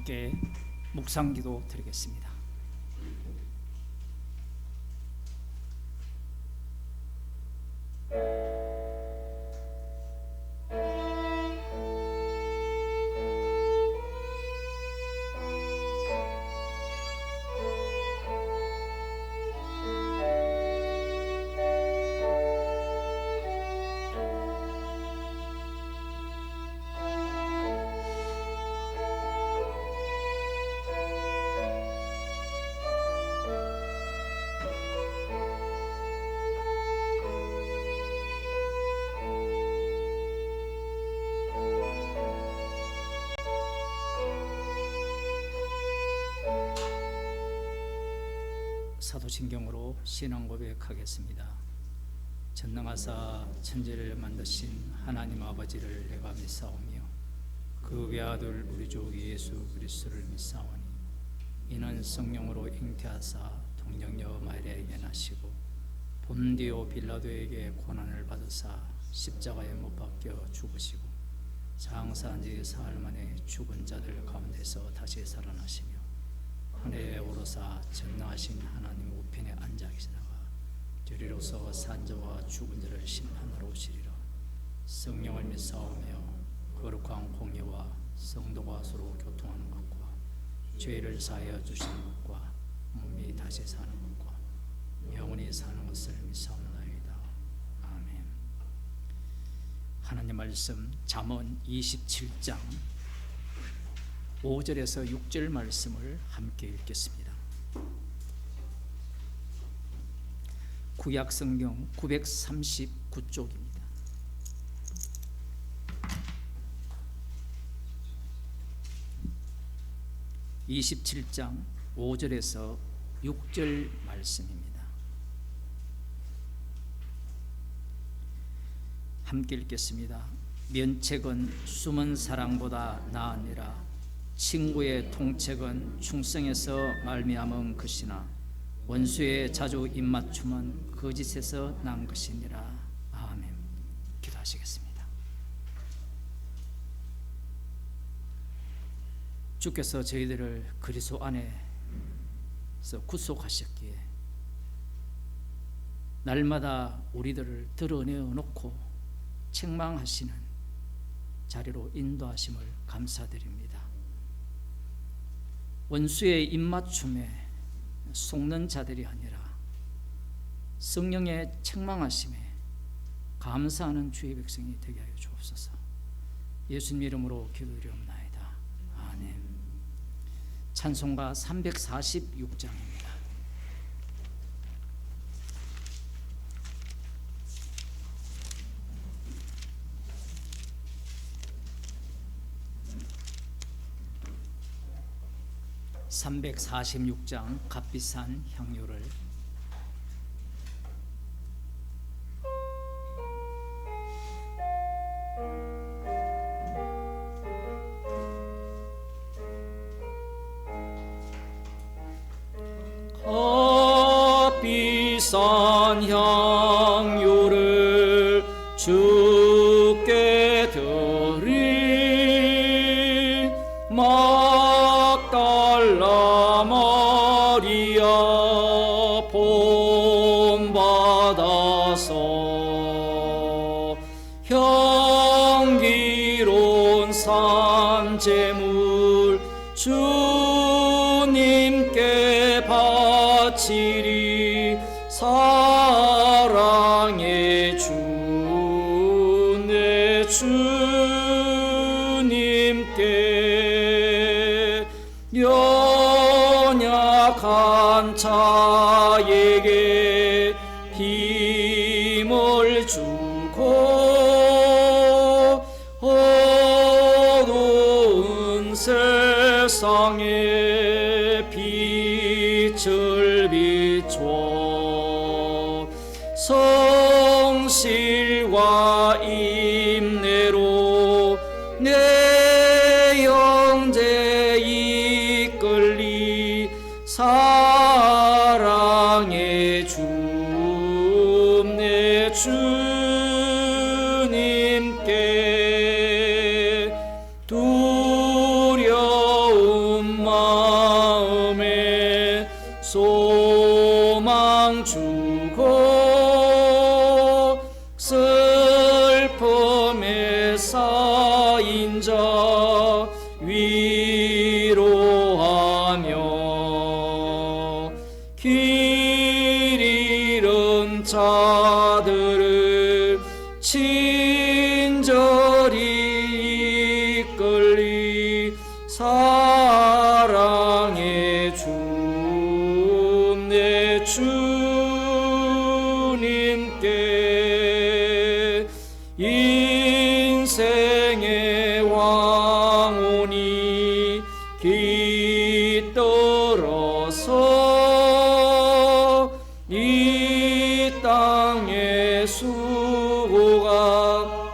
함께 묵상기도 드리겠습니다. 사도신경으로 신앙 고백하겠습니다. 전능하사 천지를 만드신 하나님 아버지를 내가 믿사오며 그 외아들 우리 주 예수 그리스도를 믿사오니 이는 성령으로 잉태하사 동정녀 마리아에게 나시고 본디오 빌라도에게 고난을 받으사 십자가에 못 박혀 죽으시고 장사한 지 사흘 만에 죽은 자들 가운데서 다시 살아나시며 하늘에 오르사 전능하신 하나님 우편에 앉아 계시다가 저리로서 산자와 죽은 자를 심판하러 오시리라. 성령을 믿사오며 거룩한 공예와 성도가 서로 교통하는 것과 죄를 사하여 주시는 것과 몸이 다시 사는 것과 영원히 사는 것을 믿사옵나이다. 아멘. 하나님 말씀 잠언 27장 5절에서 6절 말씀을 함께 읽겠습니다. 구약성경 939쪽입니다. (27장) 5절에서 6절 말씀입니다. 함께 읽겠습니다. 면책은 숨은 사랑보다 나으니라. 친구의 통책은 충성에서 말미암은 것이나 원수의 자주 입맞춤은 거짓에서 난 것이니라. 아멘. 기도하시겠습니다. 주께서 저희들을 그리스도 안에서 구속하셨기에 날마다 우리들을 드러내어 놓고 책망하시는 자리로 인도하심을 감사드립니다. 원수의 입맞춤에 속는 자들이 아니라 성령의 책망하심에 감사하는 주의 백성이 되게 하여 주옵소서. 예수님 이름으로 기도드리옵나이다. 아멘. 찬송가 346장입니다. (346장) 값비싼 향유를 값비싼 향유를 주께 드리 막달라 마리아 본받아서 향기로운 산제물 주님께 바치리. 사랑의 주 내 주님께 연약한 자에게 힘을 주고 어두운 세상에 빛을 비춰 성실과 인내로 내 영제 이끌리. 사랑의 주 내 주님께 두려움 쌓인 자 위로하며 길 잃은 자들을 친절히 이끌리 사랑의 주 내 주님께 인생의 왕혼이 깃들어서 이 땅의 수고가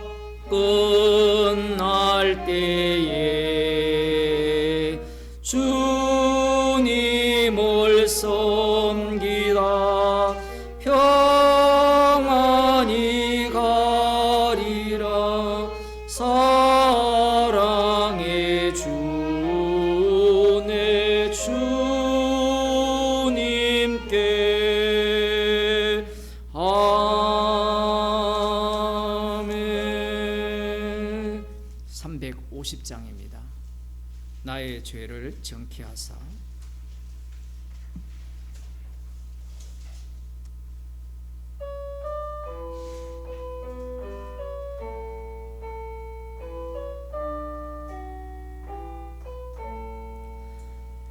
끝날 때에 주님을 섬기다 평안히 가리라. 사랑의 주 내 주님께 아멘. 350장입니다. 나의 죄를 정케하사.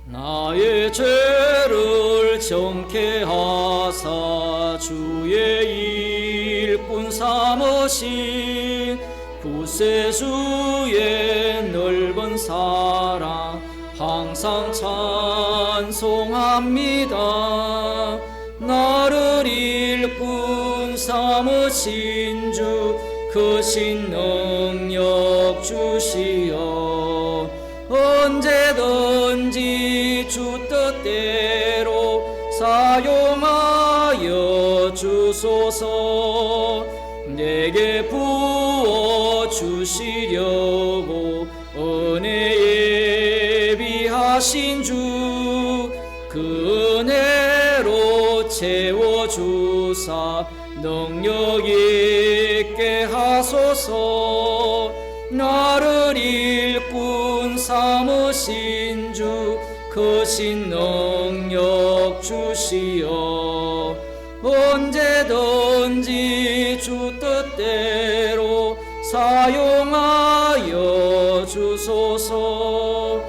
나의 죄를 정케하사 주의 일꾼 삼으신 구세주의 넓은 사랑 항상 찬송합니다. 나를 일꾼 삼으신 주 크신 능력 주시어 언제든지 주 뜻대로 사용하여 주소서. 내게 부어 주시려고 은혜에 비하신 주 그 은혜로 채워주사 능력 있게 하소서. 나를 일꾼 삼으신 주 크신 능력 주시어 언제든지 주 뜻대로 사용하여 주소서.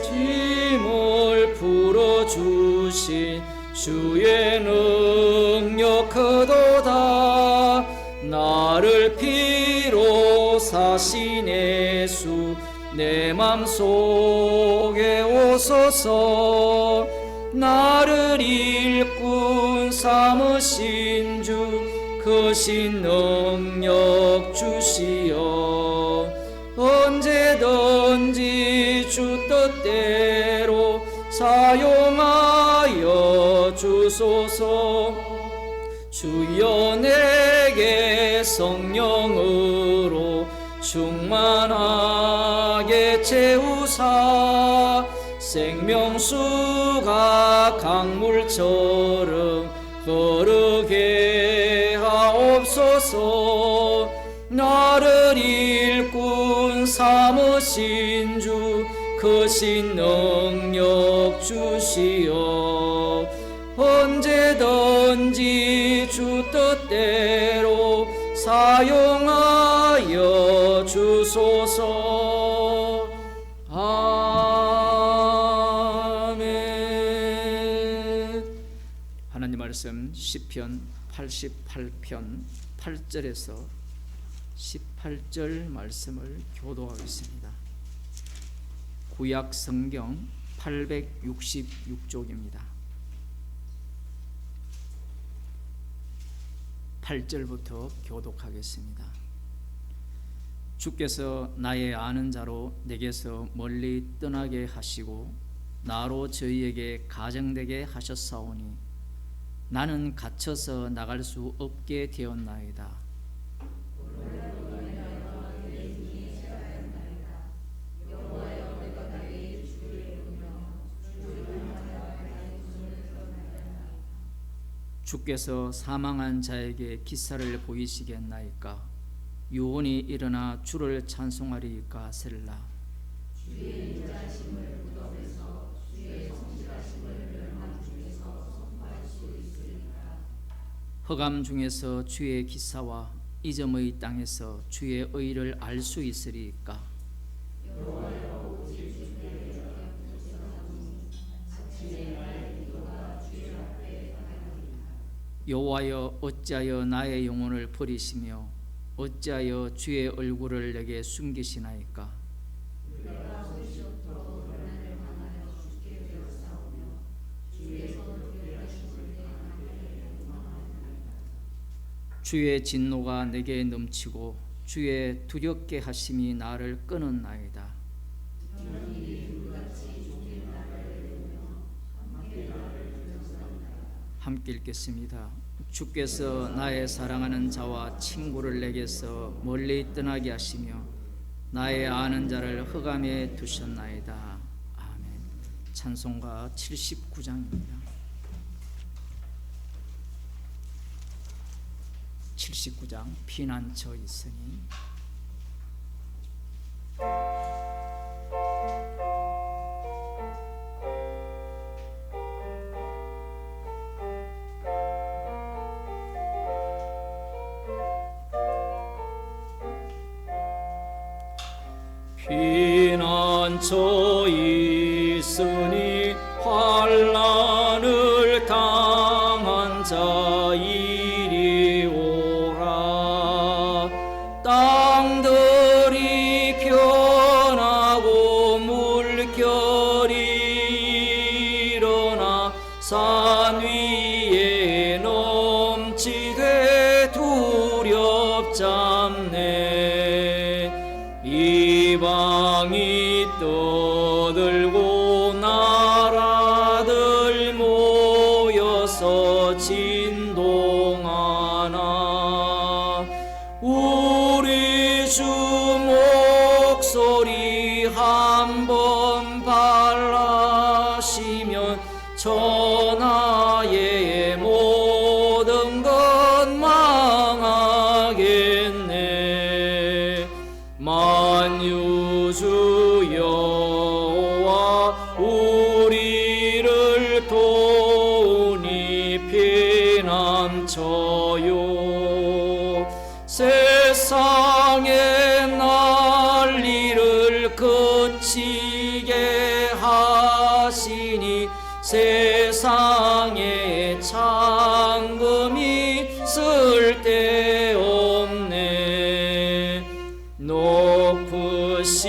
짐을 풀어주신 주의 능력 크도다. 나를 피로 사신 예수 내 맘속에 오소서. 나를 일꾼 삼으신 주 크신 능력 주시어 언제든지 주 뜻대로 사용하여 주소서. 주여 내게 성령으로 충만하게 채우사 생명수가 강물처럼 흐르게 하옵소서. 나를 일꾼 삼으신 주 크신 능력 주시어 언제든지 주 뜻대로 사용하여 주소서. 아멘. 하나님 말씀 시편 88편 8절에서 18절 말씀을 교도하겠습니다. 구약 성경 866쪽입니다. 8절부터 교독하겠습니다. 주께서 나의 아는 자로 내게서 멀리 떠나게 하시고 나로 저희에게 가정되게 하셨사오니 나는 갇혀서 나갈 수 없게 되었나이다. 주께서 사망한 자에게 기사를 보이시겠나이까? 유온이 일어나 주를 찬송하리이까. 셀라. 흑암 중에서 주의 기사와 이점의 땅에서 주의 의를 알 수 있으리이까. 여호와여, 어찌하여 나의 영혼을 버리시며 어찌하여 주의 얼굴을 내게 숨기시나이까. 주의 진노가 내게 넘치고 주의 두렵게 하심이 나를 끊었나이다. 함께 읽겠습니다. 주께서 나의 사랑하는 자와 친구를 내게서 멀리 떠나게 하시며 나의 아는 자를 흑암에 두셨나이다. 아멘. 찬송가 79장입니다. 79장 피난처 있으니. 피난처 있으니 환난을 당한 자 이리 오라. 땅들이 견하고 물결이 일어나 산 위에 넘치되 두렵잡네. 이방이 떠들고 나라들 모여서 진동하나. 우리 주 목소리 한번 발하시면 천하의 모든 것 망하겠네. 만유주 여호와 우리를 도우니 피난처요. 세상의 난리를 그치게 하시니 세상에 창금이 쓸데없네. 높으신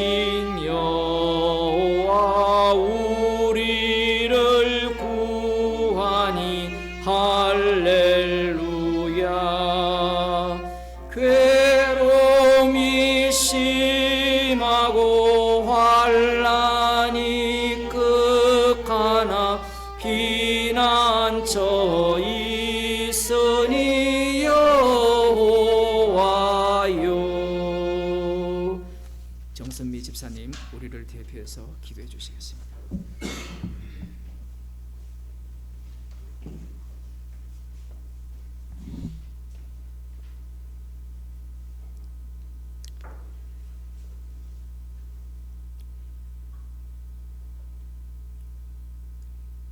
여호와 우리를 구하니 할렐루야. 괴로움이 심하고 환난이 극하나 피난처 있으니 여호와요. 정선미 집사님, 우리를 대표해서 기도해 주시겠습니다.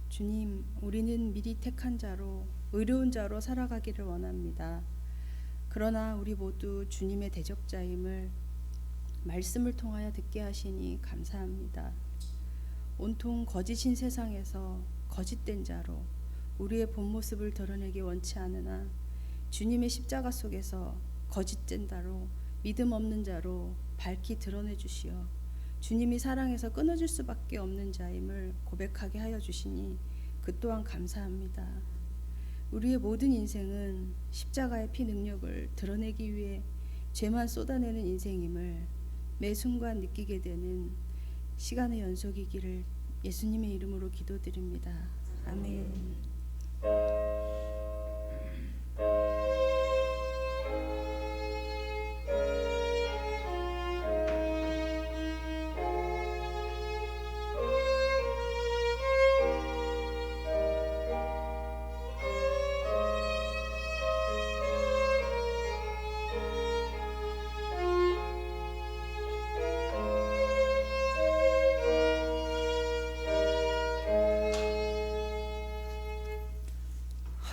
주님, 우리는 미리 택한 자로 의로운 자로 살아가기를 원합니다. 그러나 우리 모두 주님의 대적자임을 말씀을 통하여 듣게 하시니 감사합니다. 온통 거짓인 세상에서 거짓된 자로 우리의 본 모습을 드러내기 원치 않으나 주님의 십자가 속에서 거짓된 자로 믿음 없는 자로 밝히 드러내 주시어 주님이 사랑에서 끊어질 수밖에 없는 자임을 고백하게 하여 주시니 그 또한 감사합니다. 우리의 모든 인생은 십자가의 피 능력을 드러내기 위해 죄만 쏟아내는 인생임을 매 순간 느끼게 되는 시간의 연속이기를 예수님의 이름으로 기도드립니다. 아멘.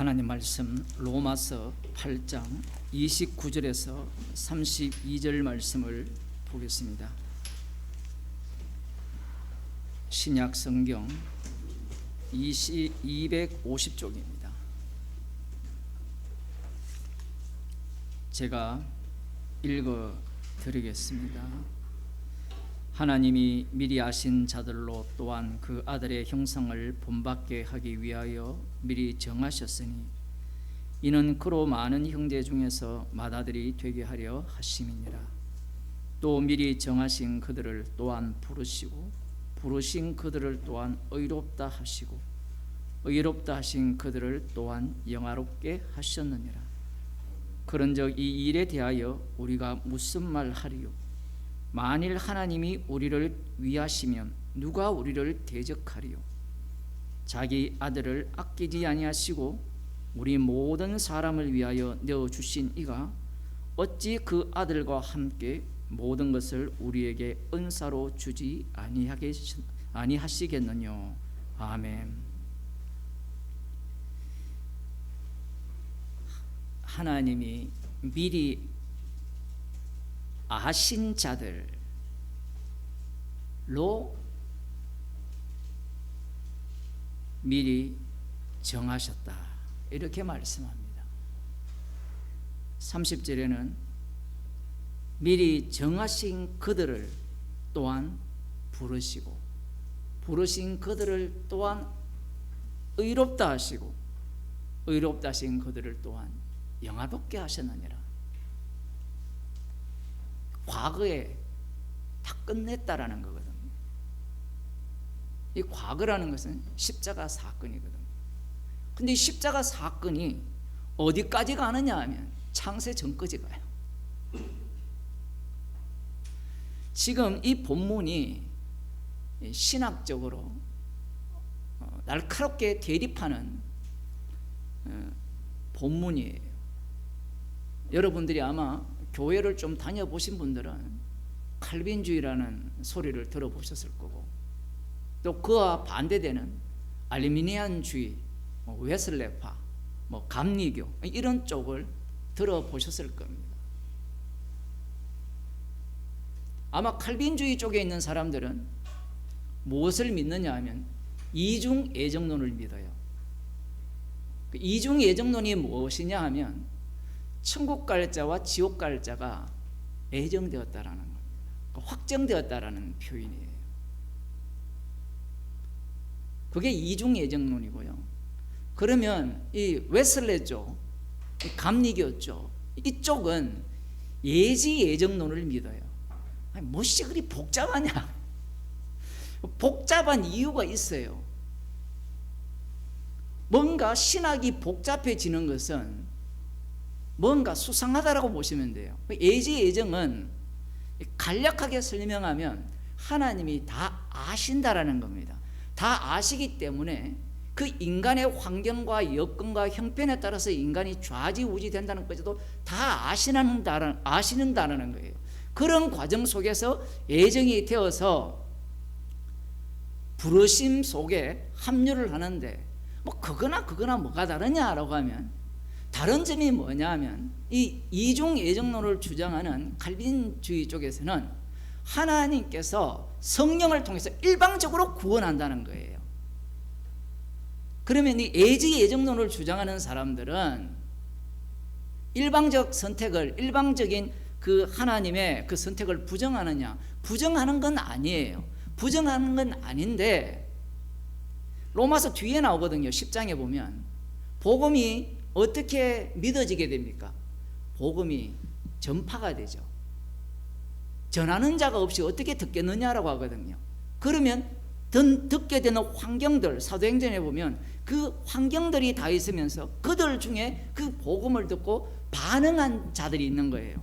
하나님 말씀 로마서 8장 29절에서 32절 말씀을 보겠습니다. 신약 성경 250쪽입니다. 제가 읽어 드리겠습니다. 하나님이 미리 아신 자들로 또한 그 아들의 형상을 본받게 하기 위하여 미리 정하셨으니 이는 그로 많은 형제 중에서 맏아들이 되게 하려 하심이니라. 또 미리 정하신 그들을 또한 부르시고 부르신 그들을 또한 의롭다 하시고 의롭다 하신 그들을 또한 영화롭게 하셨느니라. 그런즉 이 일에 대하여 우리가 무슨 말 하리요? 만일 하나님이 우리를 위하시면 누가 우리를 대적하리요? 자기 아들을 아끼지 아니하시고 우리 모든 사람을 위하여 내어 주신 이가 어찌 그 아들과 함께 모든 것을 우리에게 은사로 주지 아니하시겠느냐. 아멘. 하나님이 미리 아신 자들로 미리 정하셨다, 이렇게 말씀합니다. 30절에는 미리 정하신 그들을 또한 부르시고 부르신 그들을 또한 의롭다 하시고 의롭다 하신 그들을 또한 영화롭게 하셨느니라. 과거에 다 끝냈다라는 거거든요. 이 과거라는 것은 십자가 사건이거든요. 근데 이 십자가 사건이 어디까지 가느냐 하면 창세 전까지 가요. 지금 이 본문이 신학적으로 날카롭게 대립하는 본문이에요. 여러분들이 아마 교회를 좀 다녀보신 분들은 칼빈주의라는 소리를 들어보셨을 거고, 또 그와 반대되는 알미니안주의, 웨슬레파, 감리교 이런 쪽을 들어보셨을 겁니다. 아마 칼빈주의 쪽에 있는 사람들은 무엇을 믿느냐 하면 이중 예정론을 믿어요. 이중 예정론이 무엇이냐 하면 천국 갈 자와 지옥 갈 자가 예정되었다라는 겁니다. 확정되었다라는 표현이에요. 그게 이중 예정론이고요. 그러면 이 웨슬레 쪽, 감리교 쪽, 이쪽은 예지 예정론을 믿어요. 아니, 무엇이 그리 복잡하냐? 복잡한 이유가 있어요. 뭔가 신학이 복잡해지는 것은 뭔가 수상하다라고 보시면 돼요. 예지 예정은 간략하게 설명하면 하나님이 다 아신다라는 겁니다. 다 아시기 때문에 그 인간의 환경과 여건과 형편에 따라서 인간이 좌지우지 된다는 것도 다 아시는다라는 거예요. 그런 과정 속에서 예정이 되어서 부르심 속에 합류를 하는데 그거나 뭐가 다르냐라고 하면 다른 점이 뭐냐면 이 이중 예정론을 주장하는 칼빈주의 쪽에서는 하나님께서 성령을 통해서 일방적으로 구원한다는 거예요. 그러면 이 예지 예정론을 주장하는 사람들은 일방적인 그 하나님의 그 선택을 부정하느냐? 부정하는 건 아니에요. 부정하는 건 아닌데 로마서 뒤에 나오거든요. 10장에 보면 복음이 어떻게 믿어지게 됩니까? 복음이 전파가 되죠. 전하는 자가 없이 어떻게 듣겠느냐라고 하거든요. 그러면 듣게 되는 환경들, 사도행전에 보면 그 환경들이 다 있으면서 그들 중에 그 복음을 듣고 반응한 자들이 있는 거예요.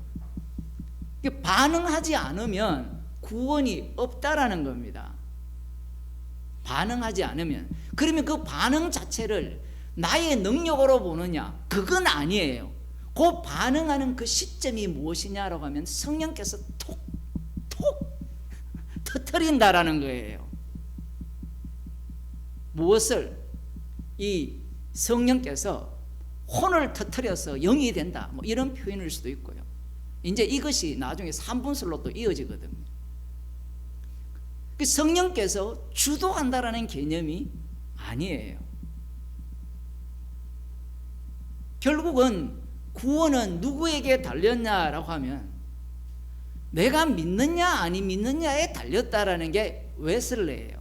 반응하지 않으면 구원이 없다라는 겁니다. 반응하지 않으면. 그러면 그 반응 자체를 나의 능력으로 보느냐? 그건 아니에요. 그 반응하는 그 시점이 무엇이냐라고 하면 성령께서 톡 터뜨린다라는 거예요. 무엇을? 이 성령께서 혼을 터뜨려서 영이 된다, 뭐 이런 표현일 수도 있고요. 이제 이것이 나중에 3분설로 또 이어지거든요. 그 성령께서 주도한다라는 개념이 아니에요. 결국은 구원은 누구에게 달렸냐라고 하면 내가 믿느냐 아니 믿느냐에 달렸다라는 게 웨슬레예요.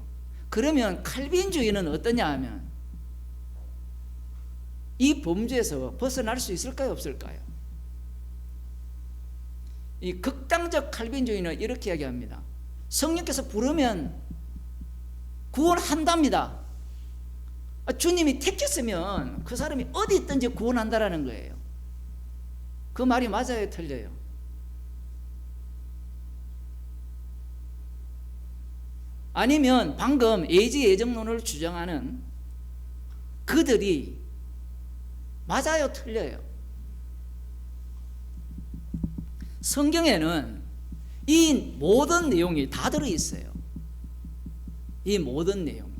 그러면 칼빈주의는 어떠냐 하면 이 범죄에서 벗어날 수 있을까요, 없을까요? 이 극단적 칼빈주의는 이렇게 이야기합니다. 성령께서 부르면 구원한답니다. 주님이 택했으면 그 사람이 어디 있든지 구원한다라는 거예요. 그 말이 맞아요, 틀려요? 아니면 방금 예지예정론을 주장하는 그들이 맞아요, 틀려요? 성경에는 이 모든 내용이 다 들어있어요. 이 모든 내용이.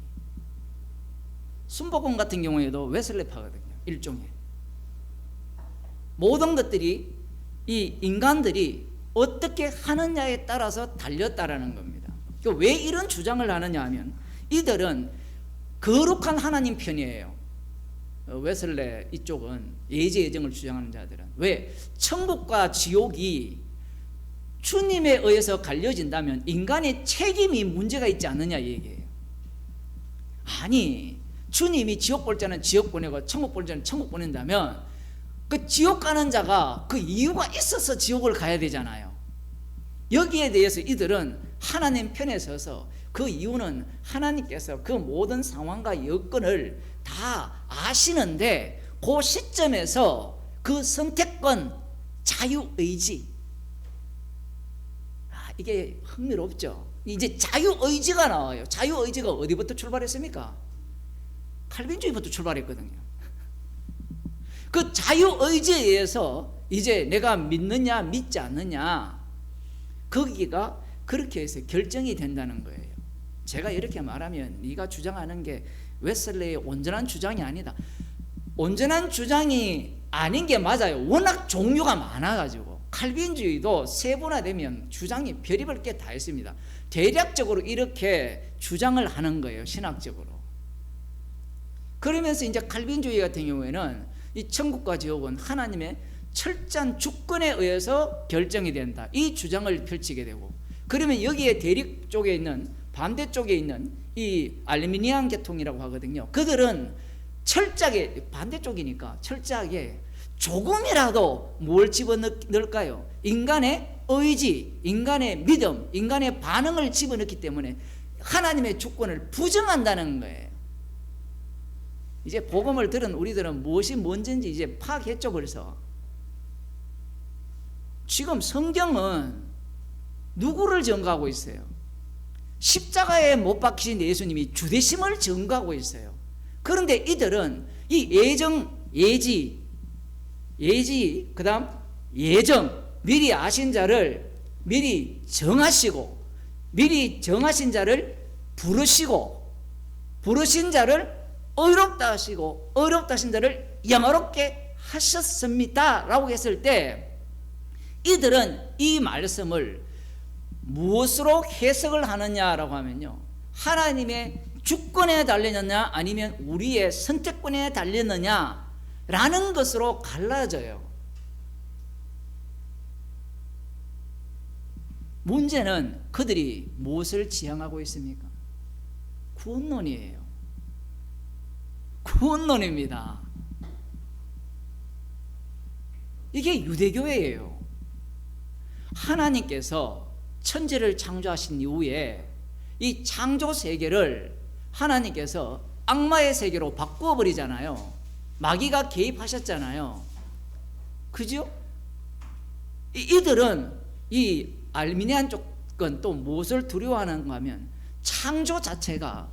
순복음 같은 경우에도 웨슬레파거든요. 일종의 모든 것들이 이 인간들이 어떻게 하느냐에 따라서 달렸다라는 겁니다. 왜 이런 주장을 하느냐 하면 이들은 거룩한 하나님 편이에요. 웨슬레 이쪽은 예지예정을 주장하는 자들은. 왜? 천국과 지옥이 주님에 의해서 갈려진다면 인간의 책임이 문제가 있지 않느냐 이 얘기예요. 아니, 주님이 지옥 볼 자는 지옥 보내고 천국 볼 자는 천국 보낸다면 그 지옥 가는 자가 그 이유가 있어서 지옥을 가야 되잖아요. 여기에 대해서 이들은 하나님 편에 서서 그 이유는 하나님께서 그 모든 상황과 여건을 다 아시는데 그 시점에서 그 선택권, 자유의지, 이게 흥미롭죠. 이제 자유의지가 나와요. 자유의지가 어디부터 출발했습니까? 칼빈주의부터 출발했거든요. 그 자유의지에 의해서 이제 내가 믿느냐 믿지 않느냐, 거기가 그렇게 해서 결정이 된다는 거예요. 제가 이렇게 말하면 네가 주장하는 게 웨슬레의 온전한 주장이 아니다. 온전한 주장이 아닌 게 맞아요. 워낙 종류가 많아가지고. 칼빈주의도 세분화되면 주장이 별의별 게 다 있습니다. 대략적으로 이렇게 주장을 하는 거예요, 신학적으로. 그러면서 이제 칼빈주의 같은 경우에는 이 천국과 지옥은 하나님의 철저한 주권에 의해서 결정이 된다, 이 주장을 펼치게 되고, 그러면 여기에 대립 쪽에 있는, 반대쪽에 있는 이 알미니안 계통이라고 하거든요. 그들은 철저하게, 반대쪽이니까 철저하게 조금이라도 뭘 집어넣을까요? 인간의 의지, 인간의 믿음, 인간의 반응을 집어넣기 때문에 하나님의 주권을 부정한다는 거예요. 이제 복음을 들은 우리들은 무엇이 뭔지 이제 파악했죠. 벌써 지금 성경은 누구를 증거하고 있어요? 십자가에 못 박히신 예수님이 주되심을 증거하고 있어요. 그런데 이들은 이 예지, 그 다음 예정, 미리 아신 자를 미리 정하시고, 미리 정하신 자를 부르신 자를 의롭다 하시고, 의롭다 하신 자를 영화롭게 하셨습니다 라고 했을 때, 이들은 이 말씀을 무엇으로 해석을 하느냐라고 하면요, 하나님의 주권에 달렸느냐 아니면 우리의 선택권에 달렸느냐라는 것으로 갈라져요. 문제는 그들이 무엇을 지향하고 있습니까? 구원론이에요. 구원론입니다. 이게 유대교회예요. 하나님께서 천지를 창조하신 이후에 이 창조 세계를 하나님께서 악마의 세계로 바꾸어 버리잖아요. 마귀가 개입하셨잖아요. 그죠? 이들은 이 알미니안 쪽은 또 무엇을 두려워하는가 하면 창조 자체가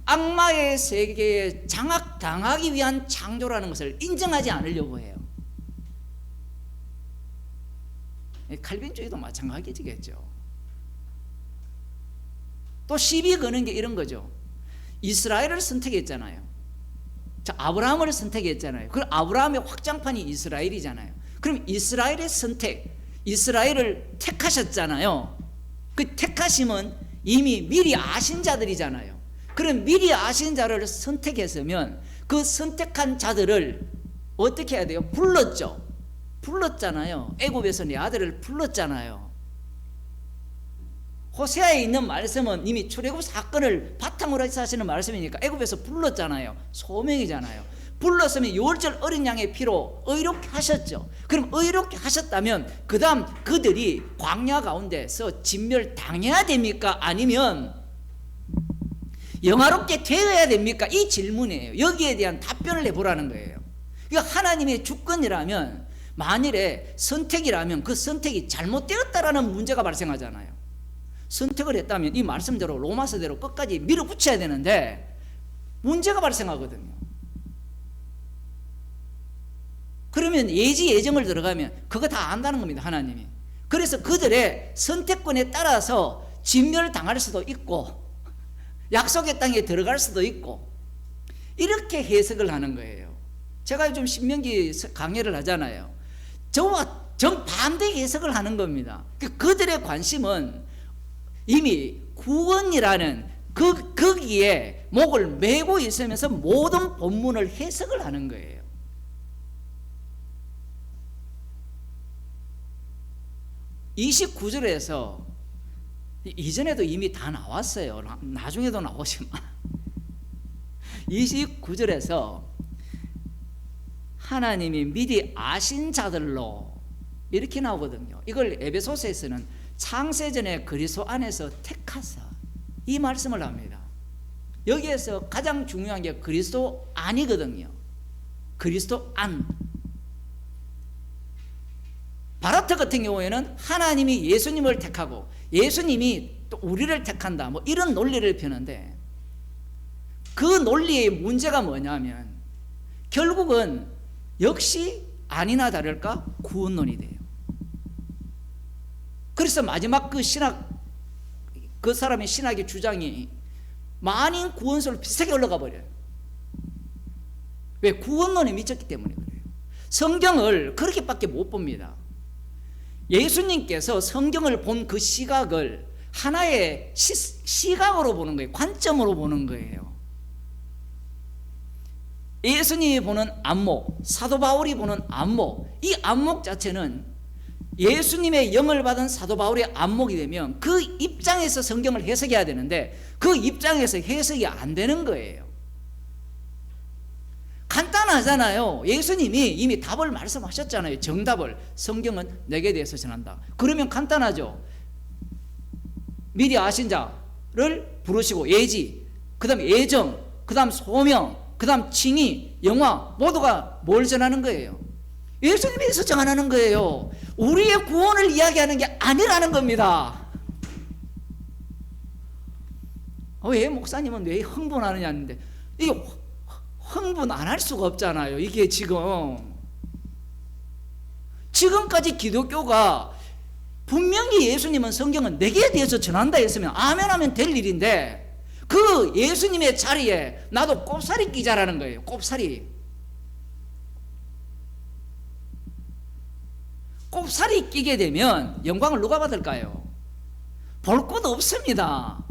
악마의 세계에 장악당하기 위한 창조라는 것을 인정하지 않으려고 해요. 칼빈주의도 마찬가지겠죠. 또 시비 거는 게 이런 거죠. 이스라엘을 선택했잖아요. 자, 아브라함을 선택했잖아요. 그럼 아브라함의 확장판이 이스라엘이잖아요. 그럼 이스라엘의 선택, 이스라엘을 택하셨잖아요. 그 택하심은 이미 미리 아신 자들이잖아요. 그럼 미리 아신 자를 선택했으면 그 선택한 자들을 어떻게 해야 돼요? 불렀죠. 불렀잖아요. 애굽에서 내 아들을 불렀잖아요. 호세아에 있는 말씀은 이미 출애굽 사건을 바탕으로 해서 하시는 말씀이니까 애굽에서 불렀잖아요. 소명이잖아요. 불렀으면 유월절 어린 양의 피로 의롭게 하셨죠. 그럼 의롭게 하셨다면 그 다음 그들이 광야 가운데서 진멸당해야 됩니까? 아니면 영화롭게 되어야 됩니까? 이 질문이에요. 여기에 대한 답변을 해보라는 거예요. 그러니까 하나님의 주권이라면, 만일에 선택이라면 그 선택이 잘못되었다라는 문제가 발생하잖아요. 선택을 했다면 이 말씀대로 로마서대로 끝까지 밀어붙여야 되는데 문제가 발생하거든요. 그러면 예지 예정을 들어가면 그거 다 안다는 겁니다. 하나님이. 그래서 그들의 선택권에 따라서 진멸당할 수도 있고 약속의 땅에 들어갈 수도 있고 이렇게 해석을 하는 거예요. 제가 요즘 신명기 강의를 하잖아요. 저와 정반대 해석을 하는 겁니다. 그들의 관심은 이미 구원이라는 거기에 목을 메고 있으면서 모든 본문을 해석을 하는 거예요. (29절에서) 이전에도 이미 다 나왔어요. 나중에도 나오지만 29절에서 하나님이 미리 아신 자들로 이렇게 나오거든요. 이걸 에베소서에서는 창세전에 그리스도 안에서 택하사 이 말씀을 합니다. 여기에서 가장 중요한 게 그리스도 안이거든요. 그리스도 안. 바라트 같은 경우에는 하나님이 예수님을 택하고 예수님이 또 우리를 택한다 뭐 이런 논리를 펴는데 그 논리의 문제가 뭐냐면 결국은 역시 아니나 다를까 구원론이 돼요. 그래서 마지막 그 사람의 신학의 주장이 만인 구원설로 비슷하게 올라가 버려요. 왜? 구원론에 미쳤기 때문에 그래요. 성경을 그렇게밖에 못 봅니다. 예수님께서 성경을 본 그 시각을 하나의 시각으로 보는 거예요. 관점으로 보는 거예요. 예수님이 보는 안목, 사도 바울이 보는 안목, 이 안목 자체는 예수님의 영을 받은 사도 바울의 안목이 되면 그 입장에서 성경을 해석해야 되는데 그 입장에서 해석이 안 되는 거예요. 간단하잖아요. 예수님이 이미 답을 말씀하셨잖아요. 정답을. 성경은 내게 대해서 전한다. 그러면 간단하죠. 미리 아신 자를 부르시고 예지, 그 다음 예정, 그 다음 소명, 그 다음 칭의, 영화 모두가 뭘 전하는 거예요? 예수님에 대해서 전하는 거예요. 우리의 구원을 이야기하는 게 아니라는 겁니다. 왜 목사님은 왜 흥분하느냐 하는데 이게 흥분 안 할 수가 없잖아요. 이게 지금까지 기독교가 분명히 예수님은 성경은 내게 대해서 전한다 했으면 아멘 하면 될 일인데 그 예수님의 자리에 나도 꼽사리 끼자라는 거예요. 꼽사리 끼게 되면 영광을 누가 받을까요? 볼 것 없습니다.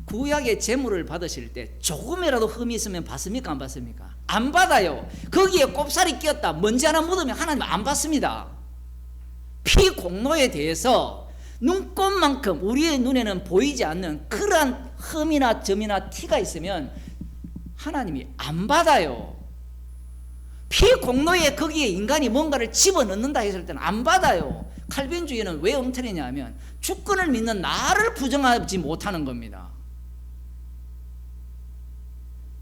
구약의 제물을 받으실 때 조금이라도 흠이 있으면 받습니까? 안 받습니까? 안 받아요. 거기에 꼽살이 끼었다 먼지 하나 묻으면 하나님 안 받습니다. 피 공로에 대해서 눈꼽만큼 우리의 눈에는 보이지 않는 그러한 흠이나 점이나 티가 있으면 하나님이 안 받아요. 피 공로에 거기에 인간이 뭔가를 집어넣는다 했을 때는 안 받아요. 칼빈주의는 왜 엉터리냐 하면 주권을 믿는 나를 부정하지 못하는 겁니다.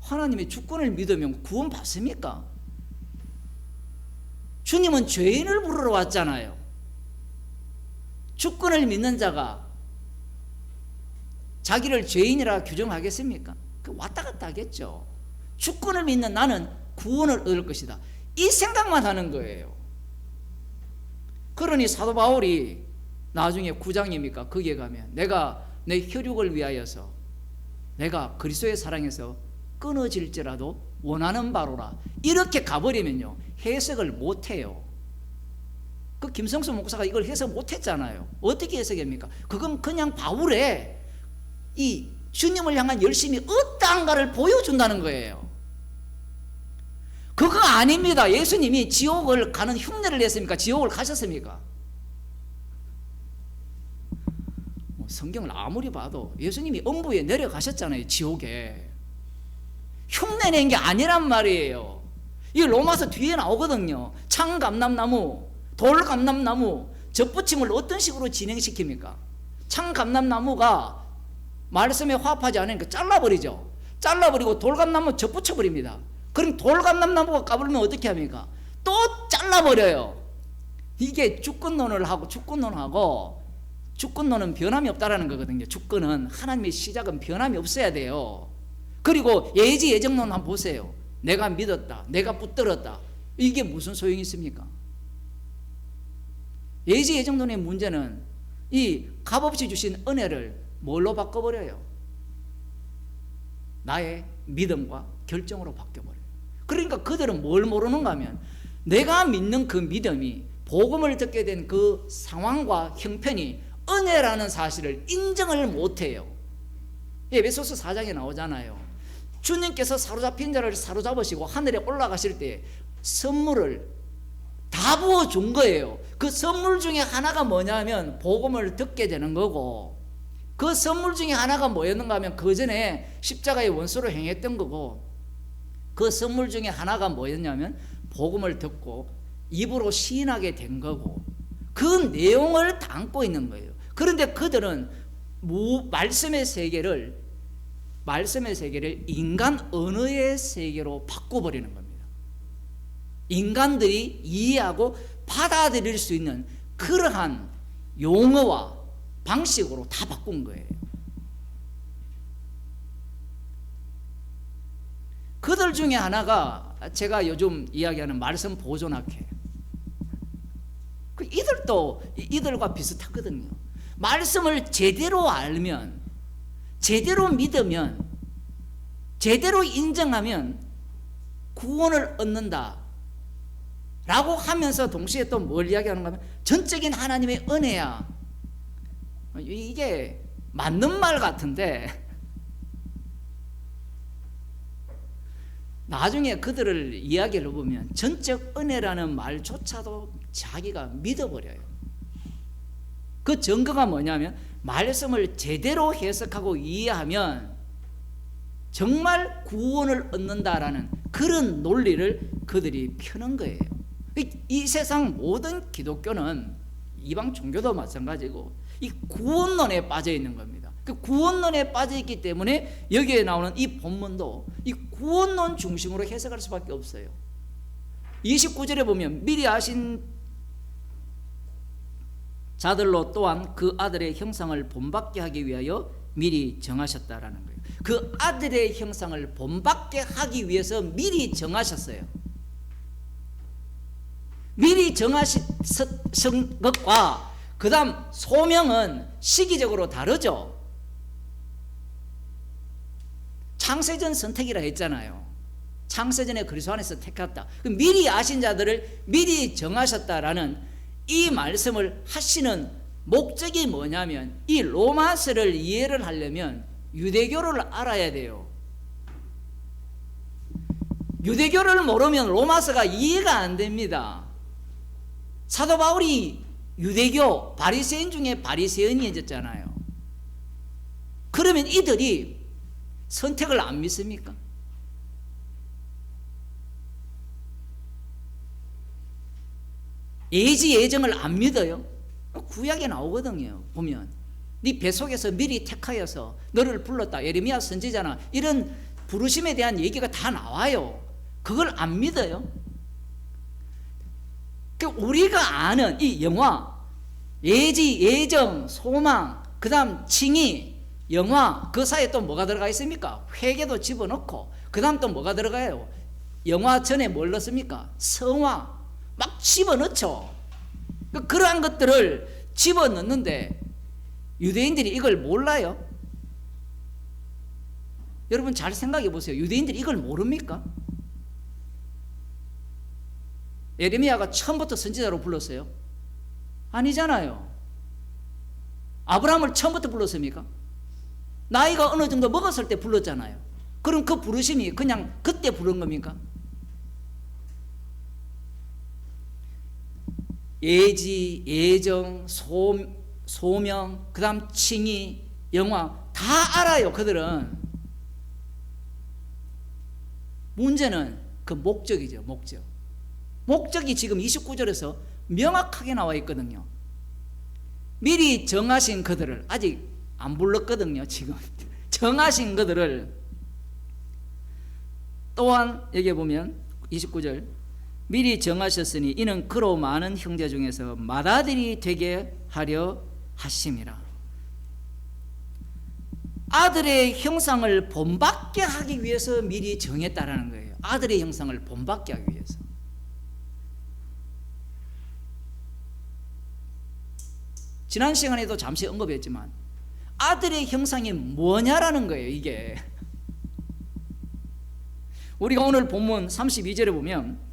하나님의 주권을 믿으면 구원 받습니까? 주님은 죄인을 부르러 왔잖아요. 주권을 믿는 자가 자기를 죄인이라 규정하겠습니까? 왔다 갔다 하겠죠. 주권을 믿는 나는 구원을 얻을 것이다. 이 생각만 하는 거예요. 그러니 사도 바울이 나중에 9장입니까? 거기에 가면 내가 내 혈육을 위하여서 내가 그리스도의 사랑에서 끊어질지라도 원하는 바로라. 이렇게 가버리면요, 해석을 못해요. 그 김성수 목사가 이걸 해석 못했잖아요. 어떻게 해석합니까? 그건 그냥 바울의 이 주님을 향한 열심이 어떠한가를 보여준다는 거예요. 그거 아닙니다. 예수님이 지옥을 가는 흉내를 냈습니까? 지옥을 가셨습니까? 성경을 아무리 봐도 예수님이 음부에 내려가셨잖아요. 지옥에. 흉내낸 게 아니란 말이에요. 이 로마서 뒤에 나오거든요. 창감람나무, 돌감람나무, 젖붙임을 어떤 식으로 진행시킵니까? 창감람나무가 말씀에 화합하지 않으니까 잘라버리죠. 잘라버리고 돌감나무 젖붙여버립니다. 그럼 돌감람나무가 까불면 어떻게 합니까? 또 잘라버려요. 이게 주권론을 하고, 주권론은 변함이 없다라는 거거든요. 주권은, 하나님의 시작은 변함이 없어야 돼요. 그리고 예지 예정론 한번 보세요. 내가 믿었다, 내가 붙들었다, 이게 무슨 소용이 있습니까? 예지 예정론의 문제는 이 값없이 주신 은혜를 뭘로 바꿔버려요? 나의 믿음과 결정으로 바뀌어버려요. 그러니까 그들은 뭘 모르는가 하면, 내가 믿는 그 믿음이 복음을 듣게 된 그 상황과 형편이 은혜라는 사실을 인정을 못해요. 에베소서 4장에 나오잖아요. 주님께서 사로잡힌 자를 사로잡으시고 하늘에 올라가실 때 선물을 다 부어준 거예요. 그 선물 중에 하나가 뭐냐면 복음을 듣게 되는 거고, 그 선물 중에 하나가 뭐였는가 하면 그 전에 십자가의 원수로 행했던 거고, 그 선물 중에 하나가 뭐였냐면 복음을 듣고 입으로 시인하게 된 거고, 그 내용을 담고 있는 거예요. 그런데 그들은 말씀의 세계를 인간 언어의 세계로 바꿔버리는 겁니다. 인간들이 이해하고 받아들일 수 있는 그러한 용어와 방식으로 다 바꾼 거예요. 그들 중에 하나가 제가 요즘 이야기하는 말씀 보존학회. 이들과 비슷하거든요. 말씀을 제대로 알면, 제대로 믿으면, 제대로 인정하면 구원을 얻는다 라고 하면서 동시에 또 뭘 이야기하는가 하면 전적인 하나님의 은혜야. 이게 맞는 말 같은데 나중에 그들을 이야기를 보면 전적 은혜라는 말조차도 자기가 믿어버려요. 그 증거가 뭐냐면 말씀을 제대로 해석하고 이해하면 정말 구원을 얻는다라는 그런 논리를 그들이 펴는 거예요. 이 세상 모든 기독교는, 이방 종교도 마찬가지고, 이 구원론에 빠져 있는 겁니다. 그 구원론에 빠져 있기 때문에 여기에 나오는 이 본문도 이 구원론 중심으로 해석할 수밖에 없어요. 29절에 보면 미리 아신 자들로 또한 그 아들의 형상을 본받게 하기 위하여 미리 정하셨다라는 거예요. 그 아들의 형상을 본받게 하기 위해서 미리 정하셨어요. 미리 정하신 것과 그 다음 소명은 시기적으로 다르죠. 창세전 선택이라 했잖아요. 창세전에 그리스도 안에서 택했다. 미리 아신 자들을 미리 정하셨다라는 이 말씀을 하시는 목적이 뭐냐면, 이 로마서를 이해를 하려면 유대교를 알아야 돼요. 유대교를 모르면 로마서가 이해가 안 됩니다. 사도 바울이 유대교 바리새인 중에 바리새인이었잖아요. 그러면 이들이 선택을 안 믿습니까? 예지 예정을 안 믿어요? 구약에 나오거든요. 보면 네 뱃속에서 미리 택하여서 너를 불렀다, 예레미야 선지자나 이런 부르심에 대한 얘기가 다 나와요. 그걸 안 믿어요? 우리가 아는 이 영화, 예지, 예정, 소망, 그 다음 칭의, 영화, 그 사이에 또 뭐가 들어가 있습니까? 회개도 집어넣고, 그 다음 또 뭐가 들어가요? 영화 전에 뭘 넣습니까? 성화, 막 집어넣죠. 그러한 것들을 집어넣는데 유대인들이 이걸 몰라요. 여러분 잘 생각해 보세요. 유대인들이 이걸 모릅니까? 예레미야가 처음부터 선지자로 불렀어요? 아니잖아요. 아브라함을 처음부터 불렀습니까? 나이가 어느 정도 먹었을 때 불렀잖아요. 그럼 그 부르심이 그냥 그때 부른 겁니까? 예지, 예정, 소명, 그 다음 칭의, 영화 다 알아요. 그들은. 문제는 그 목적이죠. 목적이 지금 29절에서 명확하게 나와 있거든요. 미리 정하신 그들을 아직 안 불렀거든요. 지금 정하신 그들을 또한 여기 보면 29절 미리 정하셨으니 이는 그로 많은 형제 중에서 맏아들이 되게 하려 하심이라. 아들의 형상을 본받게 하기 위해서 미리 정했다라는 거예요. 아들의 형상을 본받게 하기 위해서. 지난 시간에도 잠시 언급했지만 아들의 형상이 뭐냐라는 거예요. 이게 우리가 오늘 본문 32절에 보면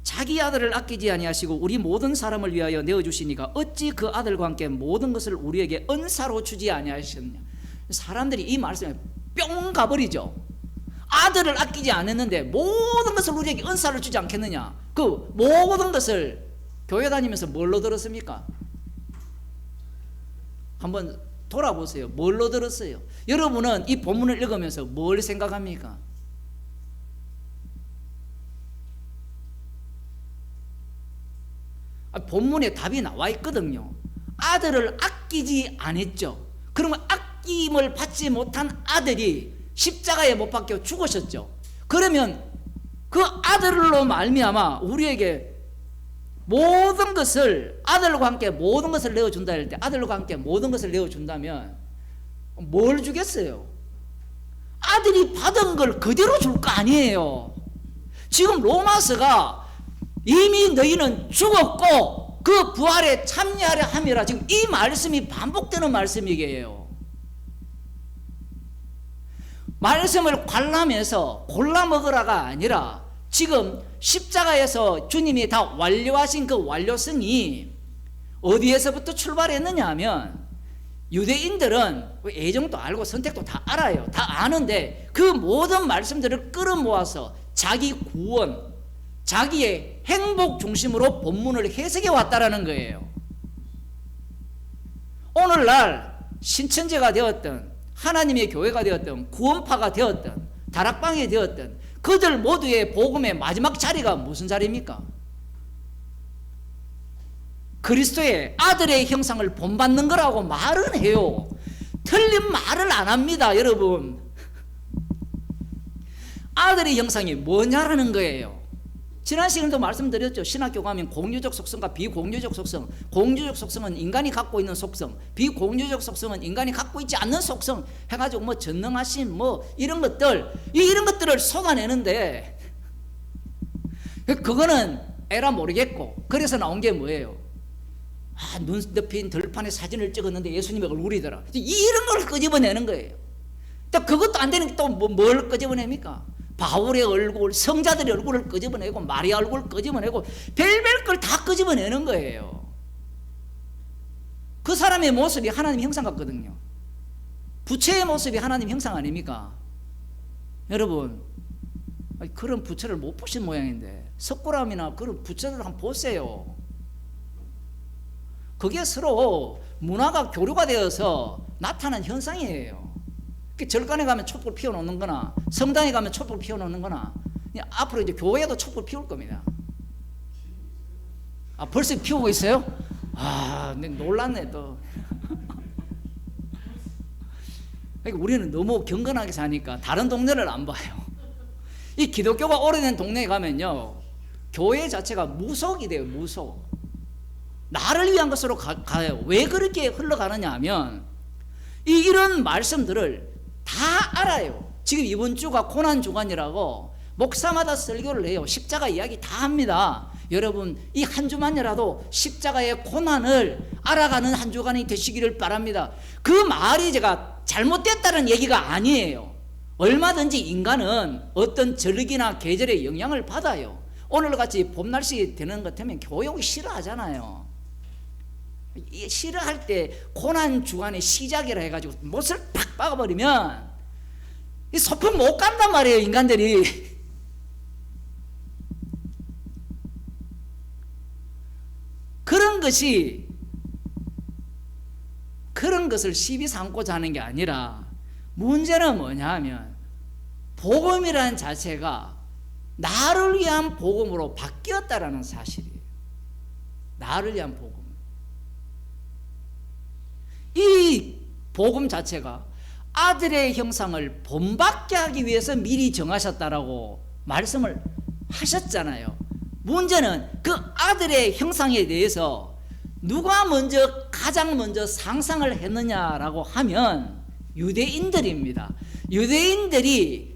자기 아들을 아끼지 아니하시고 우리 모든 사람을 위하여 내어주시니까 어찌 그 아들과 함께 모든 것을 우리에게 은사로 주지 아니하셨느냐. 사람들이 이 말씀에 뿅 가버리죠. 아들을 아끼지 않았는데 모든 것을 우리에게 은사를 주지 않겠느냐. 그 모든 것을 교회 다니면서 뭘로 들었습니까? 한번 돌아보세요. 뭘로 들었어요? 여러분은 이 본문을 읽으면서 뭘 생각합니까? 본문에 답이 나와 있거든요. 아들을 아끼지 않았죠. 그러면 아낌을 받지 못한 아들이 십자가에 못 박혀 죽으셨죠. 그러면 그 아들로 말미암아 우리에게 모든 것을 아들과 함께 모든 것을 내어준다 할 때 아들과 함께 모든 것을 내어준다면 뭘 주겠어요? 아들이 받은 걸 그대로 줄 거 아니에요. 지금 로마서가 이미 너희는 죽었고 그 부활에 참여하려 함이라 지금 이 말씀이 반복되는 말씀이에요. 말씀을 관람해서 골라 먹으라가 아니라 지금 십자가에서 주님이 다 완료하신 그 완료성이 어디에서부터 출발했느냐 하면 유대인들은 애정도 알고 선택도 다 알아요. 다 아는데 그 모든 말씀들을 끌어모아서 자기 구원, 자기의 행복 중심으로 본문을 해석해 왔다라는 거예요. 오늘날 신천지가 되었던 하나님의 교회가 되었던 구원파가 되었던 다락방이 되었던 그들 모두의 복음의 마지막 자리가 무슨 자리입니까? 그리스도의 아들의 형상을 본받는 거라고 말은 해요. 틀린 말을 안 합니다. 여러분, 아들의 형상이 뭐냐라는 거예요. 지난 시간에도 말씀드렸죠. 신학교 가면 공유적 속성과 비공유적 속성, 공유적 속성은 인간이 갖고 있는 속성, 비공유적 속성은 인간이 갖고 있지 않는 속성 해가지고 뭐 전능하심 뭐 이런 것들을 쏟아내는데 그거는 에라 모르겠고 그래서 나온 게 뭐예요? 눈 덮인 들판에 사진을 찍었는데 예수님의 얼굴이더라. 이런 걸 끄집어내는 거예요. 또 그것도 안 되는 게 또 뭘 끄집어냅니까? 바울의 얼굴, 성자들의 얼굴을 끄집어내고 마리아 얼굴을 끄집어내고 별별 걸 다 끄집어내는 거예요. 그 사람의 모습이 하나님 형상 같거든요. 부처의 모습이 하나님 형상 아닙니까? 여러분, 그런 부처를 못 보신 모양인데 석굴암이나 그런 부처를 한번 보세요. 그게 서로 문화가 교류가 되어서 나타난 현상이에요. 절간에 가면 촛불 피워놓는 거나 성당에 가면 촛불 피워놓는 거나 앞으로 이제 교회도 촛불 피울 겁니다. 벌써 피우고 있어요? 놀랐네 또. 그러니까 우리는 너무 경건하게 사니까 다른 동네를 안 봐요. 이 기독교가 오래된 동네에 가면요 교회 자체가 무속이 돼요. 무속. 나를 위한 것으로 가요. 왜 그렇게 흘러가느냐 하면 이런 말씀들을 다 알아요. 지금 이번 주가 고난 주간이라고 목사마다 설교를 해요. 십자가 이야기 다 합니다. 여러분 이 한 주만이라도 십자가의 고난을 알아가는 한 주간이 되시기를 바랍니다. 그 말이 제가 잘못됐다는 얘기가 아니에요. 얼마든지 인간은 어떤 절기나 계절의 영향을 받아요. 오늘같이 봄날씨 되는 것 같으면 교육이 싫어하잖아요. 싫어할 때 고난 주간의 시작이라 해가지고 못을 팍 박아버리면 이 소풍 못 간단 말이에요, 인간들이. 그런 것을 시비 삼고자 하는 게 아니라 문제는 뭐냐 하면 복음이라는 자체가 나를 위한 복음으로 바뀌었다라는 사실이에요. 나를 위한 복음. 이 복음 자체가 아들의 형상을 본받게 하기 위해서 미리 정하셨다라고 말씀을 하셨잖아요. 문제는 그 아들의 형상에 대해서 누가 가장 먼저 상상을 했느냐라고 하면 유대인들입니다. 유대인들이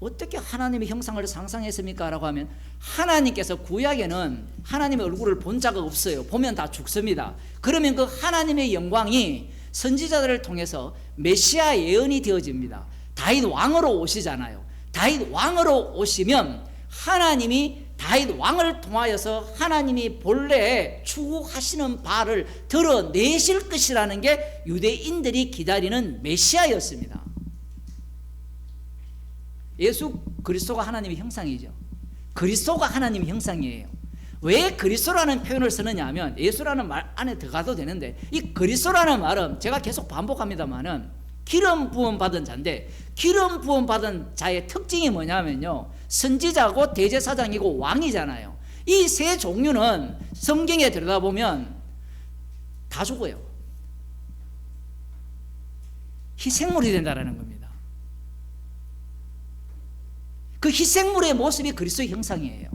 어떻게 하나님의 형상을 상상했습니까? 라고 하면 하나님께서 구약에는 하나님의 얼굴을 본 자가 없어요. 보면 다 죽습니다. 그러면 그 하나님의 영광이 선지자들을 통해서 메시아 예언이 되어집니다. 다윗 왕으로 오시잖아요. 다윗 왕으로 오시면 하나님이 다윗 왕을 통하여서 하나님이 본래 추구하시는 바를 드러내실 것이라는 게 유대인들이 기다리는 메시아였습니다. 예수 그리스도가 하나님의 형상이죠. 그리스도가 하나님의 형상이에요. 왜 그리스도라는 표현을 쓰느냐 하면 예수라는 말 안에 들어가도 되는데 이 그리스도라는 말은 제가 계속 반복합니다만은 기름 부음 받은 자인데 기름 부음 받은 자의 특징이 뭐냐면요, 선지자고 대제사장이고 왕이잖아요. 이 세 종류는 성경에 들여다보면 다 죽어요. 희생물이 된다는 겁니다. 그 희생물의 모습이 그리스도의 형상이에요.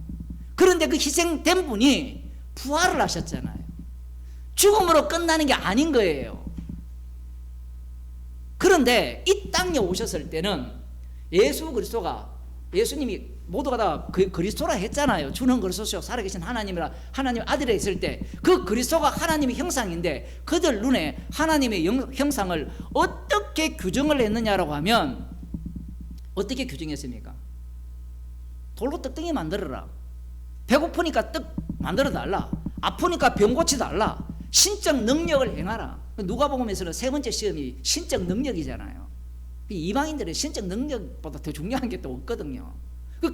그런데 그 희생된 분이 부활을 하셨잖아요. 죽음으로 끝나는 게 아닌 거예요. 그런데 이 땅에 오셨을 때는 예수 그리스도가, 예수님이 모두가 다 그리스도라 했잖아요. 주는 그리스도시요 살아계신 하나님이라, 하나님 아들이 있을 때 그 그리스도가 하나님의 형상인데 그들 눈에 하나님의 형상을 어떻게 규정을 했느냐라고 하면 어떻게 규정했습니까? 돌로 떡덩이 만들어라. 배고프니까 떡 만들어 달라. 아프니까 병 고치 달라. 신적 능력을 행하라. 누가복음에서는 세 번째 시험이 신적 능력이잖아요. 이방인들의 신적 능력보다 더 중요한 게 또 없거든요.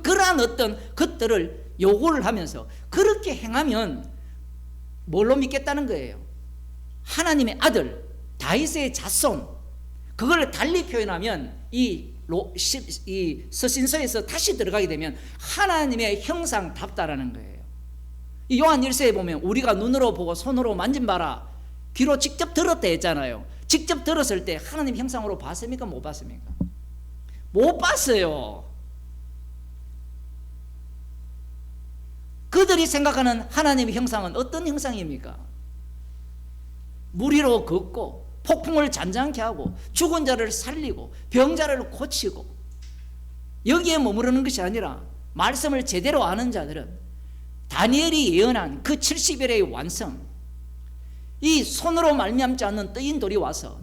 그러한 어떤 것들을 요구를 하면서 그렇게 행하면 뭘로 믿겠다는 거예요? 하나님의 아들 다윗의 자손. 그걸 달리 표현하면 이 서신서에서 다시 들어가게 되면 하나님의 형상답다라는 거예요. 이 요한 1서에 보면 우리가 눈으로 보고 손으로 만진 바라 귀로 직접 들었다 했잖아요. 직접 들었을 때 하나님 형상으로 봤습니까? 못 봤습니까? 못 봤어요. 그들이 생각하는 하나님의 형상은 어떤 형상입니까? 물 위로 걷고 폭풍을 잔잔케 하고 죽은 자를 살리고 병자를 고치고, 여기에 머무르는 것이 아니라 말씀을 제대로 아는 자들은 다니엘이 예언한 그 70일의 완성, 이 손으로 말미암지 않는 뜨인 돌이 와서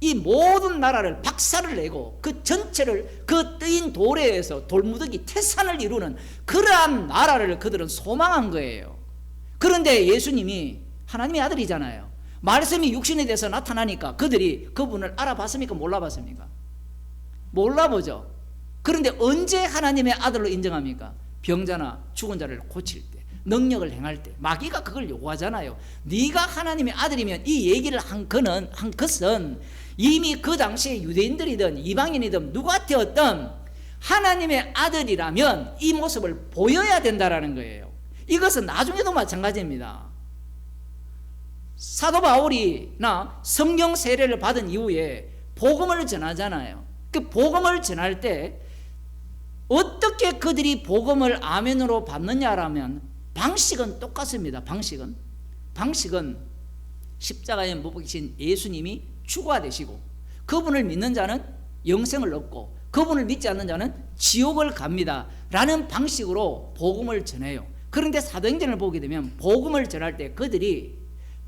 이 모든 나라를 박살을 내고 그 전체를 그 뜨인 돌에 의해서 돌무더기 태산을 이루는 그러한 나라를 그들은 소망한 거예요. 그런데 예수님이 하나님의 아들이잖아요. 말씀이 육신에 대해서 나타나니까 그들이 그분을 알아봤습니까? 몰라봤습니까? 몰라보죠. 그런데 언제 하나님의 아들로 인정합니까? 병자나 죽은 자를 고칠 때, 능력을 행할 때. 마귀가 그걸 요구하잖아요. 네가 하나님의 아들이면, 이 얘기를 한 것은 이미 그 당시에 유대인들이든 이방인이든 누가 되었든 하나님의 아들이라면 이 모습을 보여야 된다라는 거예요. 이것은 나중에도 마찬가지입니다. 사도 바울이나 성경 세례를 받은 이후에 복음을 전하잖아요. 그 복음을 전할 때 어떻게 그들이 복음을 아멘으로 받느냐라면 방식은 똑같습니다. 방식은 십자가에 못 박히신 예수님이 주가 되시고 그분을 믿는 자는 영생을 얻고 그분을 믿지 않는 자는 지옥을 갑니다 라는 방식으로 복음을 전해요. 그런데 사도행전을 보게 되면 복음을 전할 때 그들이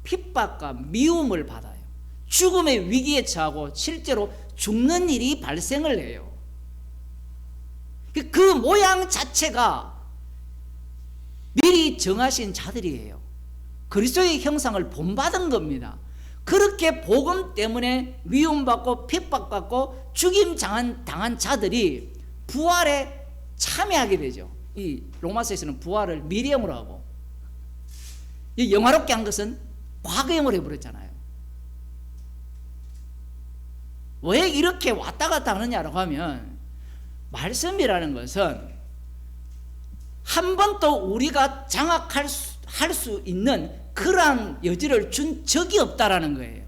핍박과 미움을 받아요. 죽음의 위기에 처하고 실제로 죽는 일이 발생을 해요. 그 모양 자체가 미리 정하신 자들이에요. 그리스도의 형상을 본받은 겁니다. 그렇게 복음 때문에 미움받고 핍박받고 죽임 당한 자들이 부활에 참여하게 되죠. 이 로마서에서는 부활을 미래형으로 하고, 이 영화롭게 한 것은 과거형으로 해버렸잖아요. 왜 이렇게 왔다 갔다 하느냐라고 하면, 말씀이라는 것은 한 번 또 우리가 장악할 수 있는 그러한 여지를 준 적이 없다라는 거예요.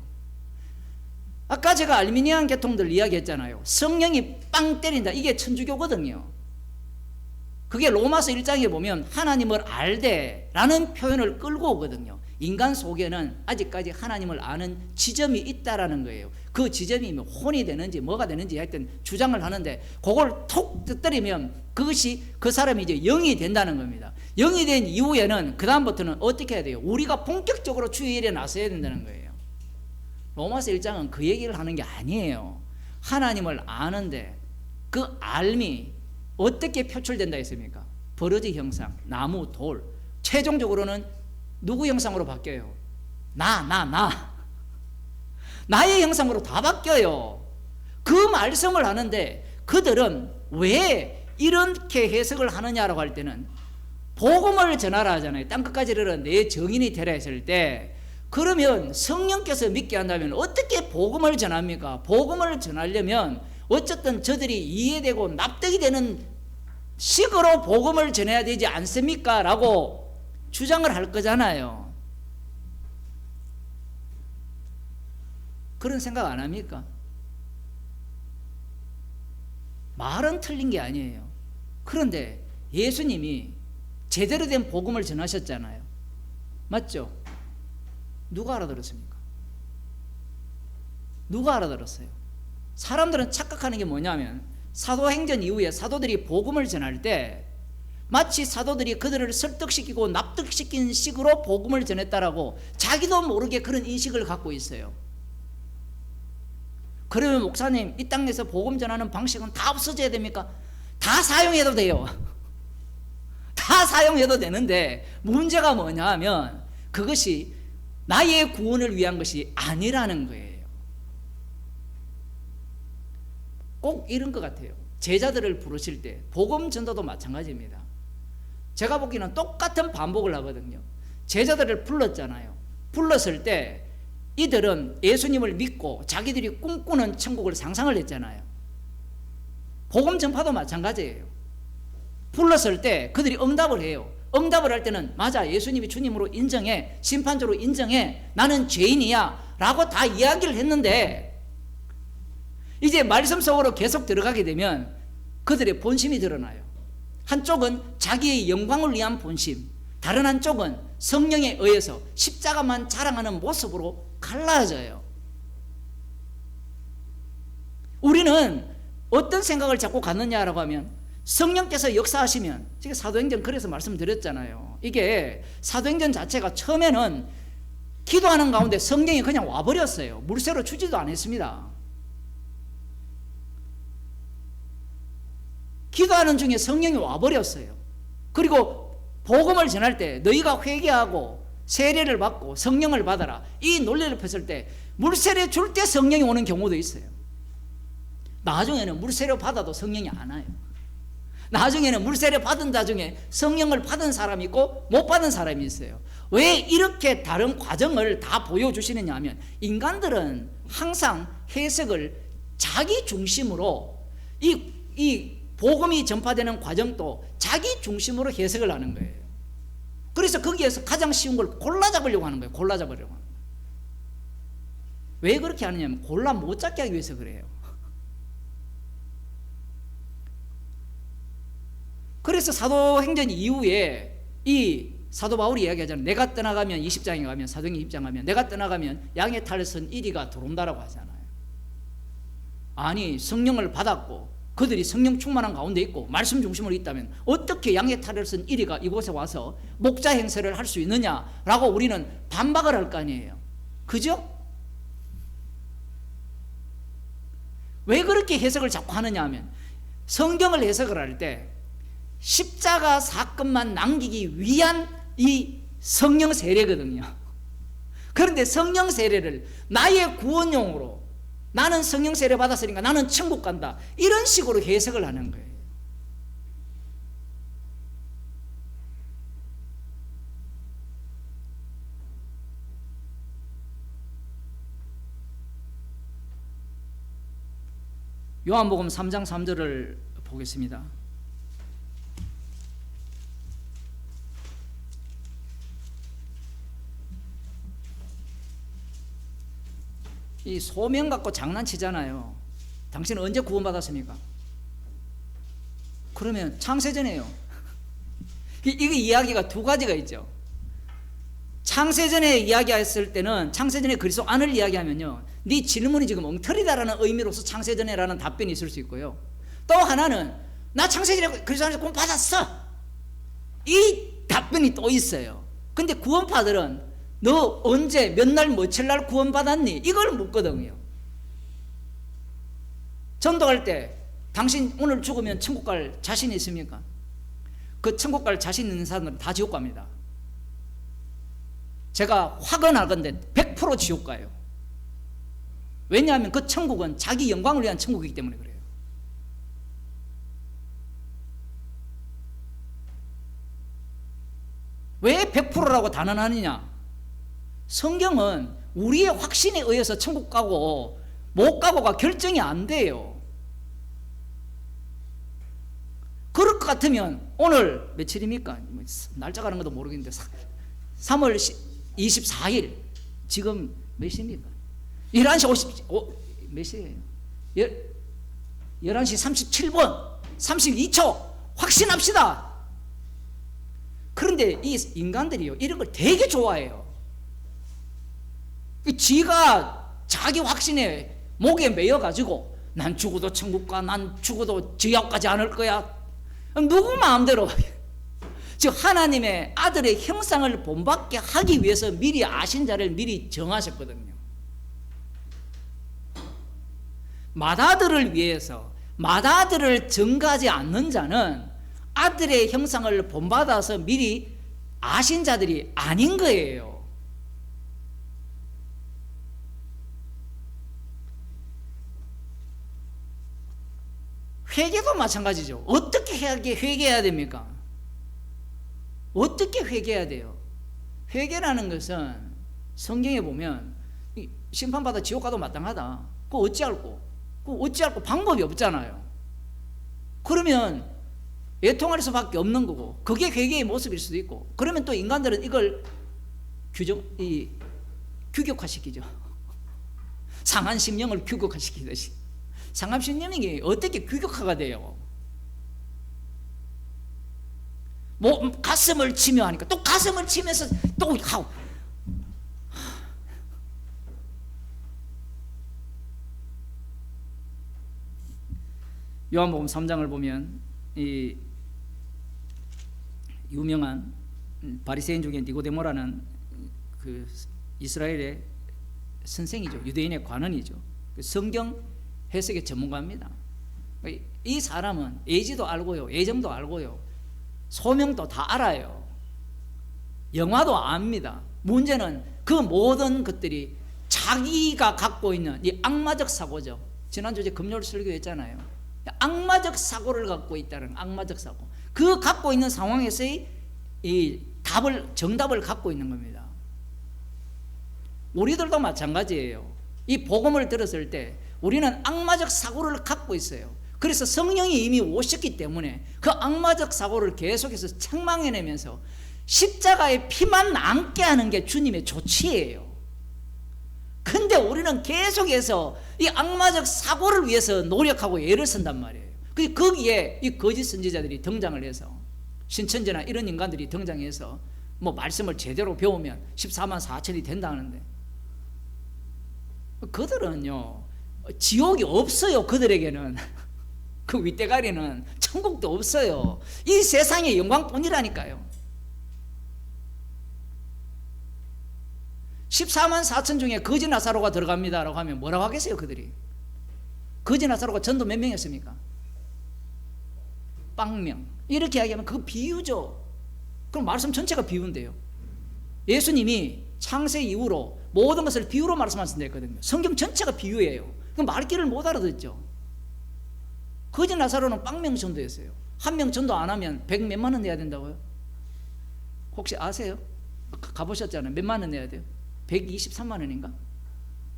아까 제가 알미니안 계통들 이야기했잖아요. 성령이 빵 때린다. 이게 천주교거든요. 그게 로마서 1장에 보면 하나님을 알되라는 표현을 끌고 오거든요. 인간 속에는 아직까지 하나님을 아는 지점이 있다라는 거예요. 그 지점이 혼이 되는지 뭐가 되는지 하여튼 주장을 하는데, 그걸 톡 뜨뜨리면 그것이 그 사람이 이제 영이 된다는 겁니다. 영이 된 이후에는 그 다음부터는 어떻게 해야 돼요? 우리가 본격적으로 주의 일에 나서야 된다는 거예요. 로마서 1장은 그 얘기를 하는 게 아니에요. 하나님을 아는데 그 알미 어떻게 표출된다 했습니까? 버러지 형상, 나무, 돌. 최종적으로는 누구 형상으로 바뀌어요? 나의 형상으로 다 바뀌어요. 그 말씀을 하는데 그들은 왜 이렇게 해석을 하느냐라고 할 때는, 복음을 전하라 하잖아요. 땅끝까지 이르러 내 정인이 되라 했을 때, 그러면 성령께서 믿게 한다면 어떻게 복음을 전합니까? 복음을 전하려면 어쨌든 저들이 이해되고 납득이 되는 식으로 복음을 전해야 되지 않습니까? 라고 주장을 할 거잖아요. 그런 생각 안 합니까? 말은 틀린 게 아니에요. 그런데 예수님이 제대로 된 복음을 전하셨잖아요. 맞죠? 누가 알아들었습니까? 누가 알아들었어요? 사람들은 착각하는 게 뭐냐면, 사도행전 이후에 사도들이 복음을 전할 때 마치 사도들이 그들을 설득시키고 납득시킨 식으로 복음을 전했다라고 자기도 모르게 그런 인식을 갖고 있어요. 그러면 목사님, 이 땅에서 복음 전하는 방식은 다 없어져야 됩니까? 다 사용해도 돼요. 다 사용해도 되는데, 문제가 뭐냐 하면 그것이 나의 구원을 위한 것이 아니라는 거예요. 꼭 이런 것 같아요. 제자들을 부르실 때 복음 전도도 마찬가지입니다. 제가 보기에는 똑같은 반복을 하거든요. 제자들을 불렀잖아요. 불렀을 때 이들은 예수님을 믿고 자기들이 꿈꾸는 천국을 상상을 했잖아요. 복음 전파도 마찬가지예요. 불렀을 때 그들이 응답을 해요. 응답을 할 때는 맞아, 예수님이 주님으로 인정해, 심판주로 인정해, 나는 죄인이야 라고 다 이야기를 했는데, 이제 말씀 속으로 계속 들어가게 되면 그들의 본심이 드러나요. 한쪽은 자기의 영광을 위한 본심, 다른 한쪽은 성령에 의해서 십자가만 자랑하는 모습으로 갈라져요. 우리는 어떤 생각을 자꾸 갖느냐라고 하면, 성령께서 역사하시면, 제가 사도행전 그래서 말씀드렸잖아요. 이게 사도행전 자체가 처음에는 기도하는 가운데 성령이 그냥 와버렸어요. 물새로 주지도 않았습니다. 기도하는 중에 성령이 와버렸어요. 그리고 복음을 전할 때 너희가 회개하고 세례를 받고 성령을 받아라, 이 논리를 폈을 때 물세례 줄 때 성령이 오는 경우도 있어요. 나중에는 물세례 받아도 성령이 안 와요. 나중에는 물세례 받은 자 중에 성령을 받은 사람이 있고 못 받은 사람이 있어요. 왜 이렇게 다른 과정을 다 보여주시느냐 하면, 인간들은 항상 해석을 자기 중심으로, 이 복음이 전파되는 과정도 자기 중심으로 해석을 하는 거예요. 그래서 거기에서 가장 쉬운 걸 골라 잡으려고 하는 거예요. 골라 잡으려고 하는 거예요. 왜 그렇게 하느냐면 골라 못 잡게 하기 위해서 그래요. 그래서 사도행전 이후에 이 사도 바울이 이야기하잖아요. 내가 떠나가면, 20장에 가면, 사도행전 20장 가면 내가 떠나가면 양의 탈선 1위가 들어온다라고 하잖아요. 아니, 성령을 받았고 그들이 성령 충만한 가운데 있고 말씀 중심으로 있다면 어떻게 양의 탈을 쓴 이리가 이곳에 와서 목자 행세를 할 수 있느냐라고 우리는 반박을 할 거 아니에요. 그죠? 왜 그렇게 해석을 자꾸 하느냐 하면 성경을 해석을 할 때 십자가 사건만 남기기 위한 이 성령 세례거든요. 그런데 성령 세례를 나의 구원용으로 나는 성령 세례 받았으니까 나는 천국 간다 이런 식으로 해석을 하는 거예요. 요한복음 3장 3절을 보겠습니다. 이 소명 갖고 장난치잖아요. 당신은 언제 구원받았습니까? 그러면 창세전에요. 이게 이야기가 두 가지가 있죠. 창세전에 이야기했을 때는 창세전에 그리스도 안을 이야기하면요, 네 질문이 지금 엉터리다라는 의미로서 창세전에라는 답변이 있을 수 있고요. 또 하나는 나 창세전에 그리스도 안에서 구원 받았어 이 답변이 또 있어요. 근데 구원파들은 너 언제 몇 날 며칠 날 구원받았니? 이걸 묻거든요. 전도할 때 당신 오늘 죽으면 천국 갈 자신 있습니까? 그 천국 갈 자신 있는 사람들은 다 지옥 갑니다. 제가 확언하건대 100% 지옥 가요. 왜냐하면 그 천국은 자기 영광을 위한 천국이기 때문에 그래요. 왜 100%라고 단언하느냐? 성경은 우리의 확신에 의해서 천국 가고 못 가고가 결정이 안 돼요. 그럴 것 같으면 오늘 며칠입니까? 날짜 가는 것도 모르겠는데 3월 24일 지금 몇 시입니까? 11시 몇 시예요? 11시 37분 32초 확신합시다. 그런데 이 인간들이요 이런 걸 되게 좋아해요. 지가 자기 확신에 목에 매여가지고 난 죽어도 천국 가, 난 죽어도 지옥 가지 않을 거야. 누구 마음대로 즉 하나님의 아들의 형상을 본받게 하기 위해서 미리 아신 자를 미리 정하셨거든요. 맏아들을 위해서 맏아들을 정하지 않는 자는 아들의 형상을 본받아서 미리 아신 자들이 아닌 거예요. 회개도 마찬가지죠. 어떻게 회개해야 됩니까? 어떻게 회개해야 돼요? 회개라는 것은 성경에 보면 심판받아 지옥 가도 마땅하다. 그거 어찌할꼬 방법이 없잖아요. 그러면 애통할 수밖에 없는 거고 그게 회개의 모습일 수도 있고 그러면 또 인간들은 이걸 규격화시키죠. 상한 심령을 규격화시키듯이. 상한 심령이 어떻게 규격화가 돼요? 뭐 가슴을 치며 하니까 또 가슴을 치면서 또 하고 요한복음 3장을 보면 이 유명한 바리새인 중에 니고데모라는 그 이스라엘의 선생이죠. 유대인의 관원이죠. 성경 해석의 전문가입니다. 이 사람은 예지도 알고요, 예정도 알고요, 소명도 다 알아요. 영화도 압니다. 문제는 그 모든 것들이 자기가 갖고 있는 이 악마적 사고죠. 지난주에 금요일 설교했잖아요. 악마적 사고를 갖고 있다는 악마적 사고. 그 갖고 있는 상황에서의 이 정답을 갖고 있는 겁니다. 우리들도 마찬가지예요. 이 복음을 들었을 때 우리는 악마적 사고를 갖고 있어요. 그래서 성령이 이미 오셨기 때문에 그 악마적 사고를 계속해서 책망해내면서 십자가의 피만 남게 하는 게 주님의 조치예요. 근데 우리는 계속해서 이 악마적 사고를 위해서 노력하고 애를 쓴단 말이에요. 거기에 이 거짓 선지자들이 등장을 해서 신천지나 이런 인간들이 등장해서 뭐 말씀을 제대로 배우면 14만 4천이 된다는데 그들은요 지옥이 없어요. 그들에게는 그 윗대가리는 천국도 없어요. 이 세상의 영광뿐이라니까요. 14만 4천 중에 거지 나사로가 들어갑니다라고 하면 뭐라고 하겠어요 그들이? 거지 나사로가 전도 몇 명이었습니까? 빵명. 이렇게 이야기하면 그거 비유죠. 그럼 말씀 전체가 비유인데요. 예수님이 창세 이후로 모든 것을 비유로 말씀하신다했거든요. 성경 전체가 비유예요. 그럼 말귀를 못 알아듣죠. 거지 나사로는 빵명 전도였어요. 한 명 전도 안 하면 100 몇만 원 내야 된다고요? 혹시 아세요? 가보셨잖아요. 몇만 원 내야 돼요? 123만 원인가?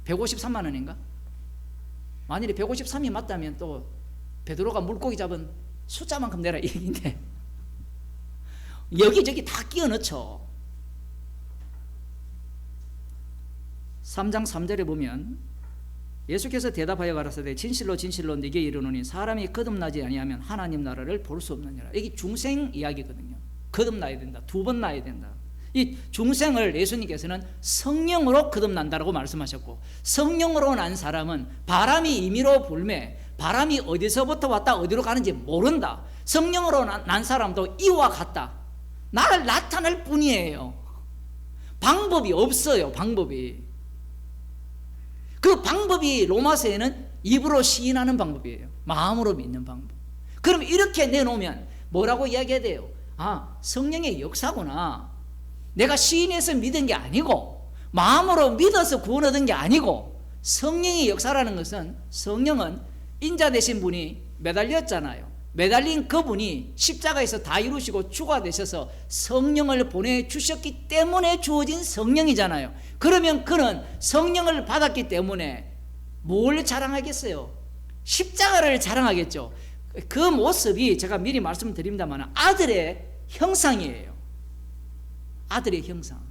153만 원인가? 만일에 153이 맞다면 또 베드로가 물고기 잡은 숫자만큼 내라 이 얘기인데 여기저기 다 끼워 넣죠. 3장 3절에 보면 예수께서 대답하여 가라사대 진실로 진실로 네게 이르노니 사람이 거듭나지 아니하면 하나님 나라를 볼 수 없느니라. 이게 중생 이야기거든요. 거듭나야 된다. 2번 나야 된다. 이 중생을 예수님께서는 성령으로 거듭난다라고 말씀하셨고, 성령으로 난 사람은 바람이 임의로 불매, 바람이 어디서부터 왔다 어디로 가는지 모른다. 성령으로 난 사람도 이와 같다. 나를 나타낼 뿐이에요. 방법이 없어요. 방법이. 그 방법이 로마서에는 입으로 시인하는 방법이에요. 마음으로 믿는 방법. 그럼 이렇게 내놓으면 뭐라고 이야기해야 돼요? 아, 성령의 역사구나. 내가 시인해서 믿은 게 아니고 마음으로 믿어서 구원 얻은 게 아니고, 성령의 역사라는 것은, 성령은 인자 되신 분이 매달렸잖아요. 매달린 그분이 십자가에서 다 이루시고 주가 되셔서 성령을 보내주셨기 때문에 주어진 성령이잖아요. 그러면 그는 성령을 받았기 때문에 뭘 자랑하겠어요? 십자가를 자랑하겠죠. 그 모습이 제가 미리 말씀드립니다만 아들의 형상이에요. 아들의 형상.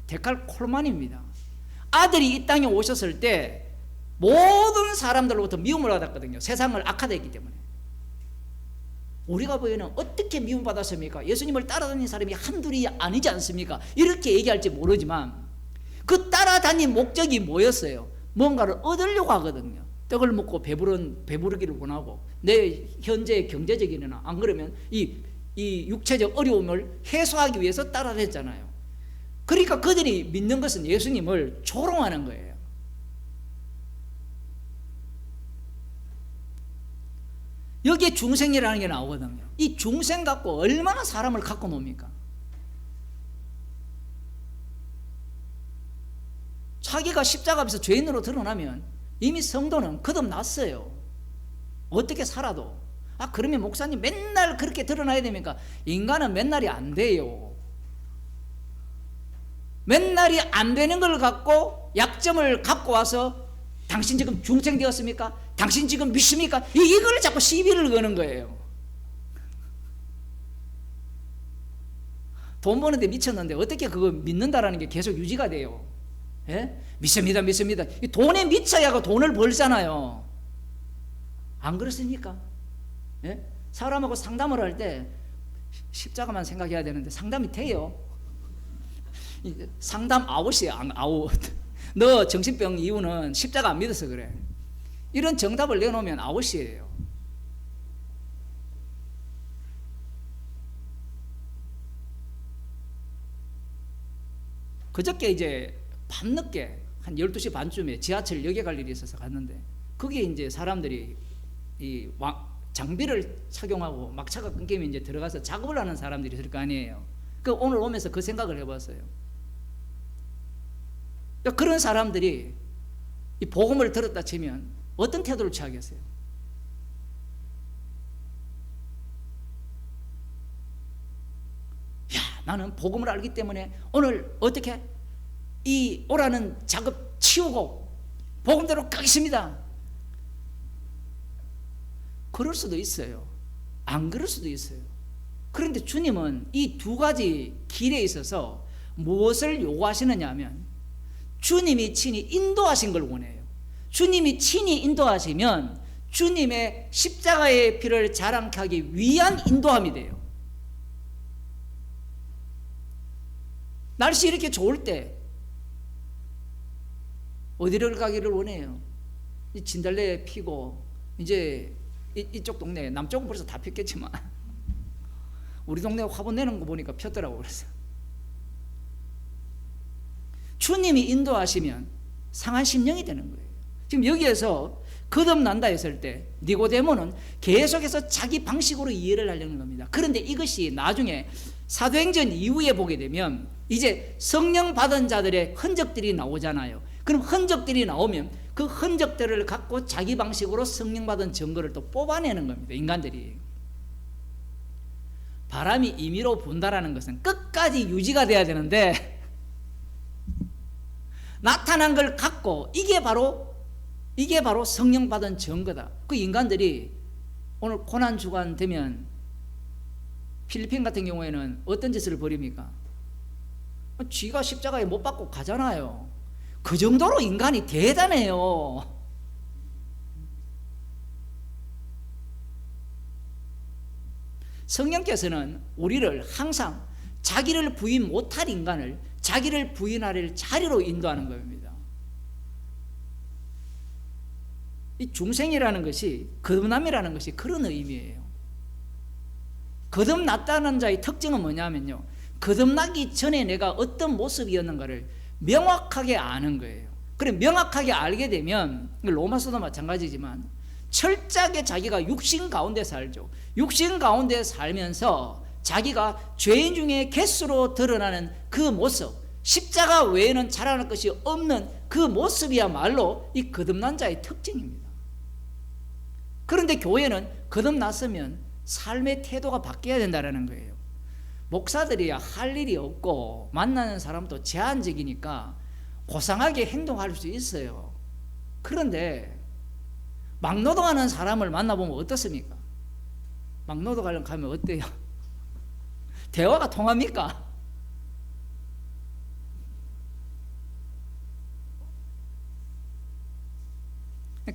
데칼콜만입니다. 아들이 이 땅에 오셨을 때 모든 사람들로부터 미움을 받았거든요. 세상을 악화됐기 때문에. 우리가 보기에는 어떻게 미움받았습니까? 예수님을 따라다니는 사람이 한둘이 아니지 않습니까? 이렇게 얘기할지 모르지만 그 따라다닌 목적이 뭐였어요? 뭔가를 얻으려고 하거든요. 떡을 먹고 배부르기를 원하고, 내 현재의 경제적인 일이나 안 그러면 이 육체적 어려움을 해소하기 위해서 따라다녔잖아요. 그러니까 그들이 믿는 것은 예수님을 조롱하는 거예요. 여기에 중생이라는 게 나오거든요. 이 중생 갖고 얼마나 사람을 갖고 놉니까? 자기가 십자가 앞에서 죄인으로 드러나면 이미 성도는 거듭났어요. 어떻게 살아도. 아, 그러면 목사님 맨날 그렇게 드러나야 됩니까? 인간은 맨날이 안 돼요. 맨날이 안 되는 걸 갖고 약점을 갖고 와서 당신 지금 중생 되었습니까? 당신 지금 믿습니까? 이걸 자꾸 시비를 거는 거예요. 돈 버는데 미쳤는데 어떻게 그거 믿는다라는 게 계속 유지가 돼요? 예? 믿습니다, 믿습니다. 돈에 미쳐야 그 돈을 벌잖아요. 안 그렇습니까? 예? 사람하고 상담을 할 때 십자가만 생각해야 되는데 상담이 돼요? 상담 아웃이야, 아웃. 너 정신병 이유는 십자가 안 믿어서 그래. 이런 정답을 내놓으면 아웃이에요. 그저께 이제 밤늦게 한 12시 반쯤에 지하철역에 갈 일이 있어서 갔는데, 거기에 이제 사람들이 이 장비를 착용하고 막차가 끊기면 이제 들어가서 작업을 하는 사람들이 있을 거 아니에요. 그 오늘 오면서 그 생각을 해봤어요. 그런 사람들이 이 복음을 들었다 치면 어떤 태도를 취하겠어요? 야, 나는 복음을 알기 때문에 오늘 어떻게 이 오라는 작업 치우고 복음대로 가겠습니다. 그럴 수도 있어요. 안 그럴 수도 있어요. 그런데 주님은 이 두 가지 길에 있어서 무엇을 요구하시느냐 하면, 주님이 친히 인도하신 걸 원해요. 주님이 친히 인도하시면 주님의 십자가의 피를 자랑케 하기 위한 인도함이 돼요. 날씨 이렇게 좋을 때 어디를 가기를 원해요? 이 진달래 피고 이제 이쪽 동네, 남쪽은 벌써 다 폈겠지만 우리 동네 화분 내는 거 보니까 폈더라고. 그래서 주님이 인도하시면 상한 심령이 되는 거예요. 지금 여기에서 거듭난다 했을 때 니고데모는 계속해서 자기 방식으로 이해를 하려는 겁니다. 그런데 이것이 나중에 사도행전 이후에 보게 되면 이제 성령 받은 자들의 흔적들이 나오잖아요. 그럼 흔적들이 나오면 그 흔적들을 갖고 자기 방식으로 성령 받은 증거를 또 뽑아내는 겁니다. 인간들이. 바람이 임의로 분다라는 것은 끝까지 유지가 돼야 되는데 나타난 걸 갖고 이게 바로 성령 받은 증거다. 그 인간들이 오늘 고난 주간 되면 필리핀 같은 경우에는 어떤 짓을 벌입니까? 쥐가 십자가에 못 박고 가잖아요. 그 정도로 인간이 대단해요. 성령께서는 우리를 항상 자기를 부인 못할 인간을 자기를 부인할 자리로 인도하는 겁니다. 이 중생이라는 것이, 거듭남이라는 것이 그런 의미예요. 거듭났다는 자의 특징은 뭐냐면요, 거듭나기 전에 내가 어떤 모습이었는가를 명확하게 아는 거예요. 그래, 명확하게 알게 되면 로마서도 마찬가지지만 철저하게 자기가 육신 가운데 살죠. 육신 가운데 살면서 자기가 죄인 중에 갯수로 드러나는 그 모습, 십자가 외에는 자라날 것이 없는 그 모습이야말로 이 거듭난 자의 특징입니다. 그런데 교회는 거듭났으면 삶의 태도가 바뀌어야 된다는 거예요. 목사들이 할 일이 없고 만나는 사람도 제한적이니까 고상하게 행동할 수 있어요. 그런데 막노동하는 사람을 만나보면 어떻습니까? 막노동하려면 가면 어때요? 대화가 통합니까?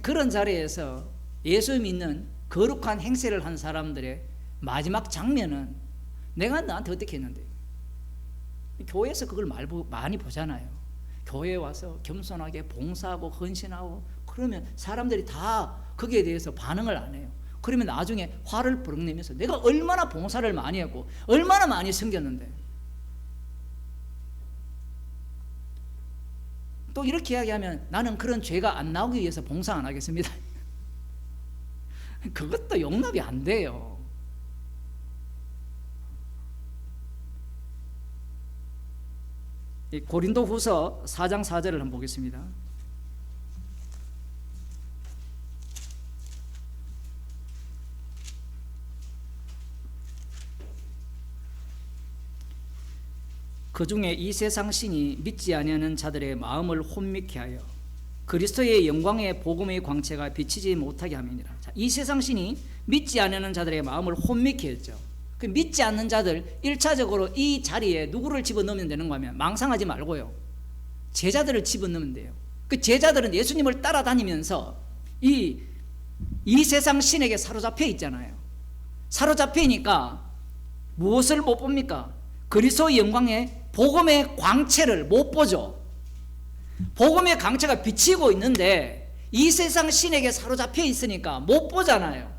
그런 자리에서 예수 믿는 거룩한 행세를 한 사람들의 마지막 장면은 내가 너한테 어떻게 했는데, 교회에서 그걸 많이 보잖아요. 교회에 와서 겸손하게 봉사하고 헌신하고 그러면 사람들이 다 거기에 대해서 반응을 안 해요. 그러면 나중에 화를 버럭내면서 내가 얼마나 봉사를 많이 했고 얼마나 많이 섬겼는데, 또 이렇게 이야기하면 나는 그런 죄가 안 나오기 위해서 봉사 안 하겠습니다. 그것도 용납이 안 돼요. 고린도후서 4장 4절을 한번 보겠습니다. 그 중에 이 세상 신이 믿지 아니하는 자들의 마음을 혼미케 하여 그리스도의 영광의 복음의 광채가 비치지 못하게 함이니라. 이 세상 신이 믿지 아니하는 자들의 마음을 혼미케 했죠. 그 믿지 않는 자들 1차적으로 이 자리에 누구를 집어넣으면 되는가 하면 망상하지 말고요, 제자들을 집어넣으면 돼요. 그 제자들은 예수님을 따라다니면서 이 세상 신에게 사로잡혀 있잖아요. 사로잡히니까 무엇을 못 봅니까? 그리스도의 영광의 복음의 광채를 못 보죠. 복음의 광채가 비치고 있는데 이 세상 신에게 사로잡혀 있으니까 못 보잖아요.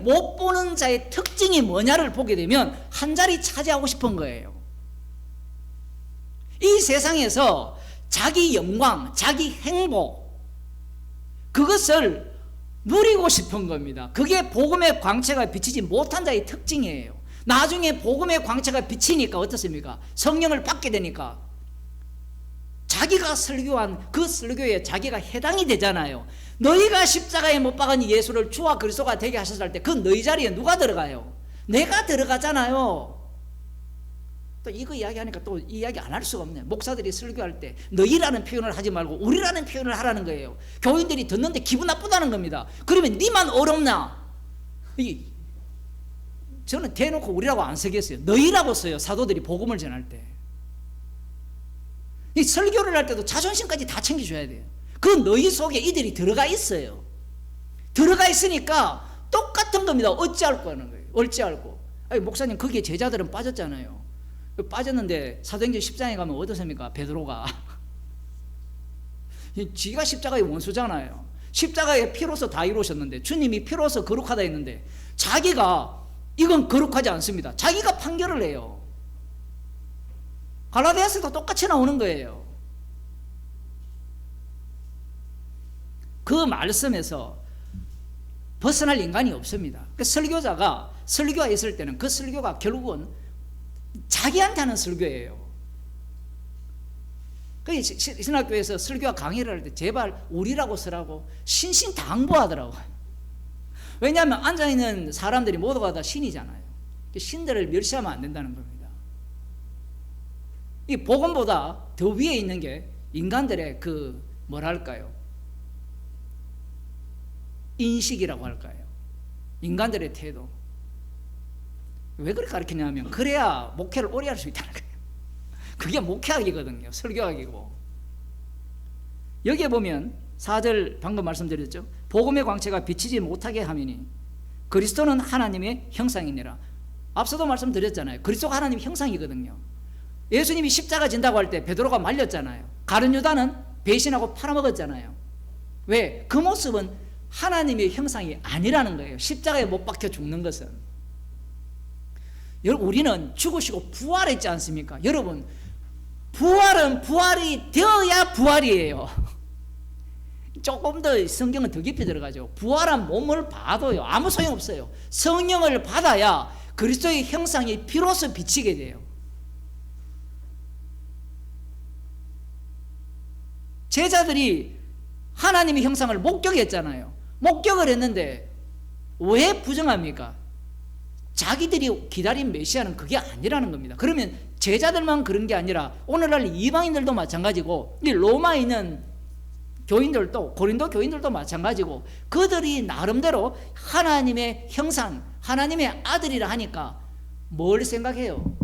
못 보는 자의 특징이 뭐냐를 보게 되면 한 자리 차지하고 싶은 거예요. 이 세상에서 자기 영광, 자기 행복, 그것을 누리고 싶은 겁니다. 그게 복음의 광채가 비치지 못한 자의 특징이에요. 나중에 복음의 광채가 비치니까 어떻습니까? 성령을 받게 되니까 자기가 설교한 그 설교에 자기가 해당이 되잖아요. 너희가 십자가에 못 박은 예수를 주와 그리스도가 되게 하셨을 때 그 너희 자리에 누가 들어가요? 내가 들어가잖아요. 또 이거 이야기하니까 또 이야기 안 할 수가 없네. 목사들이 설교할 때 너희라는 표현을 하지 말고 우리라는 표현을 하라는 거예요. 교인들이 듣는데 기분 나쁘다는 겁니다. 그러면 니만 어렵나? 저는 대놓고 우리라고 안 쓰겠어요. 너희라고 써요. 사도들이 복음을 전할 때. 이 설교를 할 때도 자존심까지 다 챙겨줘야 돼요. 그 너희 속에 이들이 들어가 있어요. 들어가 있으니까 똑같은 겁니다. 어찌할꼬 하는 거예요. 어찌할꼬. 아니, 목사님 거기에 제자들은 빠졌잖아요. 빠졌는데 사도행전 10장에 가면 어떻습니까? 베드로가 지가 십자가의 원수잖아요. 십자가의 피로서 다 이루셨는데, 주님이 피로서 거룩하다 했는데 자기가 이건 거룩하지 않습니다. 자기가 판결을 해요. 갈라디아서도 똑같이 나오는 거예요. 그 말씀에서 벗어날 인간이 없습니다. 그 설교자가 설교했을 때는 그 설교가 결국은 자기한테 하는 설교예요. 그 신학교에서 설교와 강의를 할 때 제발 우리라고 쓰라고 신신당부하더라고요. 왜냐하면 앉아있는 사람들이 모두가 다 신이잖아요. 신들을 멸시하면 안 된다는 겁니다. 이 복음보다 더 위에 있는 게 인간들의 그 뭐랄까요, 인식이라고 할까요, 인간들의 태도. 왜 그렇게 가르치냐면 그래야 목회를 오래 할 수 있다는 거예요. 그게 목회학이거든요. 설교학이고. 여기에 보면 4절 방금 말씀드렸죠. 복음의 광채가 비치지 못하게 하미니 그리스도는 하나님의 형상이니라. 앞서도 말씀드렸잖아요. 그리스도가 하나님의 형상이거든요. 예수님이 십자가 진다고 할 때 베드로가 말렸잖아요. 가룟 유다는 배신하고 팔아먹었잖아요. 왜? 그 모습은 하나님의 형상이 아니라는 거예요. 십자가에 못 박혀 죽는 것은. 여러분, 우리는 죽으시고 부활했지 않습니까? 여러분, 부활은 부활이 되어야 부활이에요. 조금 더 성경은 더 깊이 들어가죠. 부활한 몸을 봐도요 아무 소용없어요. 성령을 받아야 그리스도의 형상이 비로소 비치게 돼요. 제자들이 하나님의 형상을 목격했잖아요. 목격을 했는데 왜 부정합니까? 자기들이 기다린 메시아는 그게 아니라는 겁니다. 그러면 제자들만 그런 게 아니라 오늘날 이방인들도 마찬가지고 이 로마에 있는 교인들도, 고린도 교인들도 마찬가지고, 그들이 나름대로 하나님의 형상, 하나님의 아들이라 하니까 뭘 생각해요?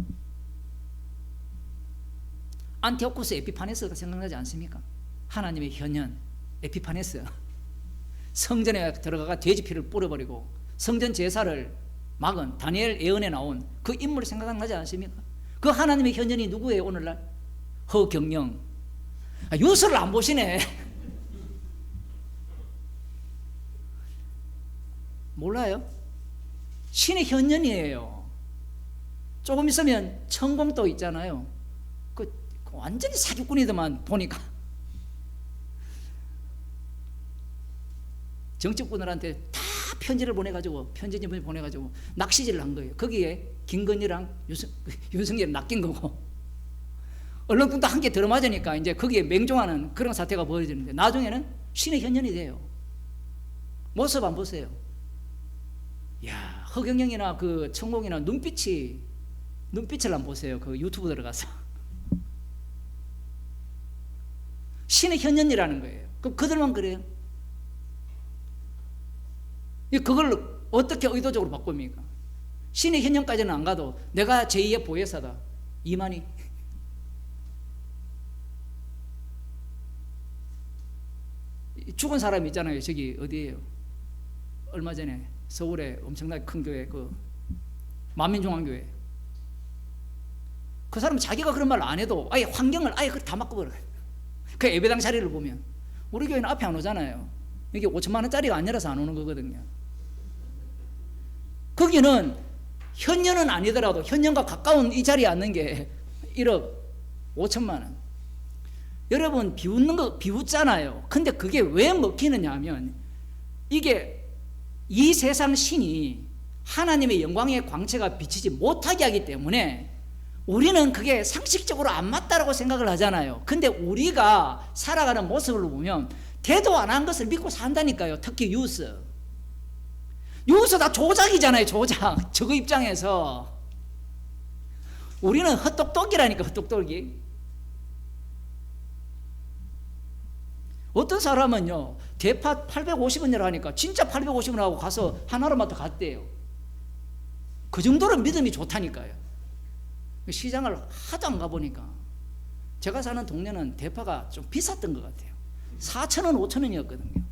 안티오코스 에피파네스가 생각나지 않습니까? 하나님의 현현 에피파네스. 성전에 들어가가 돼지피를 뿌려버리고 성전 제사를 막은 다니엘 예언에 나온 그 인물이 생각나지 않습니까? 그 하나님의 현현이 누구예요? 오늘날 허경영. 뉴스를 안 보시네. 몰라요? 신의 현현이에요. 조금 있으면 천공도 있잖아요. 그 완전히 사기꾼이더만 보니까. 정치꾼들한테 다 편지를 보내가지고, 편지집을 보내가지고 낚시질을 한 거예요. 거기에 김건희랑 윤석열이 낚인 거고, 언론들도 함께 들어맞으니까 이제 거기에 맹종하는 그런 사태가 벌어지는데, 나중에는 신의 현현이 돼요. 모습 안 보세요? 야, 허경영이나 그 천공이나 눈빛을 안 보세요. 그 유튜브 들어가서. 신의 현현이라는 거예요. 그럼 그들만 그래요? 그걸 어떻게 의도적으로 바꿉니까? 신의 현현까지는 안 가도 내가 제2의 보혜사다, 이만희. 죽은 사람이 있잖아요. 저기 어디예요? 얼마 전에 서울에 엄청나게 큰 교회, 그 만민중앙교회. 그 사람은 자기가 그런 말 안 해도 아예 환경을 아예 다 바꿔버려요. 그 예배당 자리를 보면 우리 교회는 앞에 안 오잖아요. 이게 5천만 원짜리가 아니라서 안 오는 거거든요. 거기는 현년은 아니더라도 현년과 가까운 이 자리에 앉는 게 1억 5천만 원. 여러분, 비웃는 거 비웃잖아요. 근데 그게 왜 먹히느냐 하면, 이게 이 세상 신이 하나님의 영광의 광채가 비치지 못하게 하기 때문에 우리는 그게 상식적으로 안 맞다라고 생각을 하잖아요. 근데 우리가 살아가는 모습을 보면 대도 안 한 것을 믿고 산다니까요. 특히 뉴스 다 조작이잖아요. 조작. 저거 입장에서 우리는 헛똑똑이라니까. 헛똑똑이. 어떤 사람은요, 대파 850원이라 하니까 진짜 850원 하고 가서 하나로마트 갔대요. 그 정도로 믿음이 좋다니까요. 시장을 하도 안 가보니까, 제가 사는 동네는 대파가 좀 비쌌던 것 같아요. 4,000원, 5,000원이었거든요.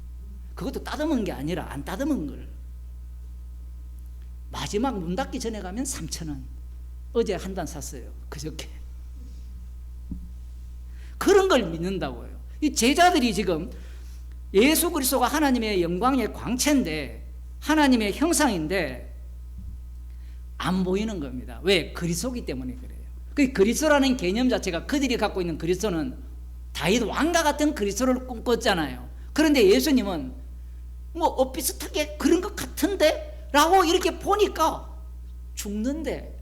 그것도 따듬은 게 아니라 안 따듬은 걸. 마지막 문 닫기 전에 가면 3,000원. 어제 한 단 샀어요. 그저께. 그런 걸 믿는다고요. 이 제자들이 지금 예수 그리스도가 하나님의 영광의 광채인데 하나님의 형상인데 안 보이는 겁니다. 왜? 그리스도이기 때문에 그래요. 그 그리스도라는 개념 자체가 그들이 갖고 있는 그리스도는 다윗 왕과 같은 그리스도를 꿈꿨잖아요. 그런데 예수님은 뭐 비슷하게 그런 것 같은데? 라고 이렇게 보니까 죽는데,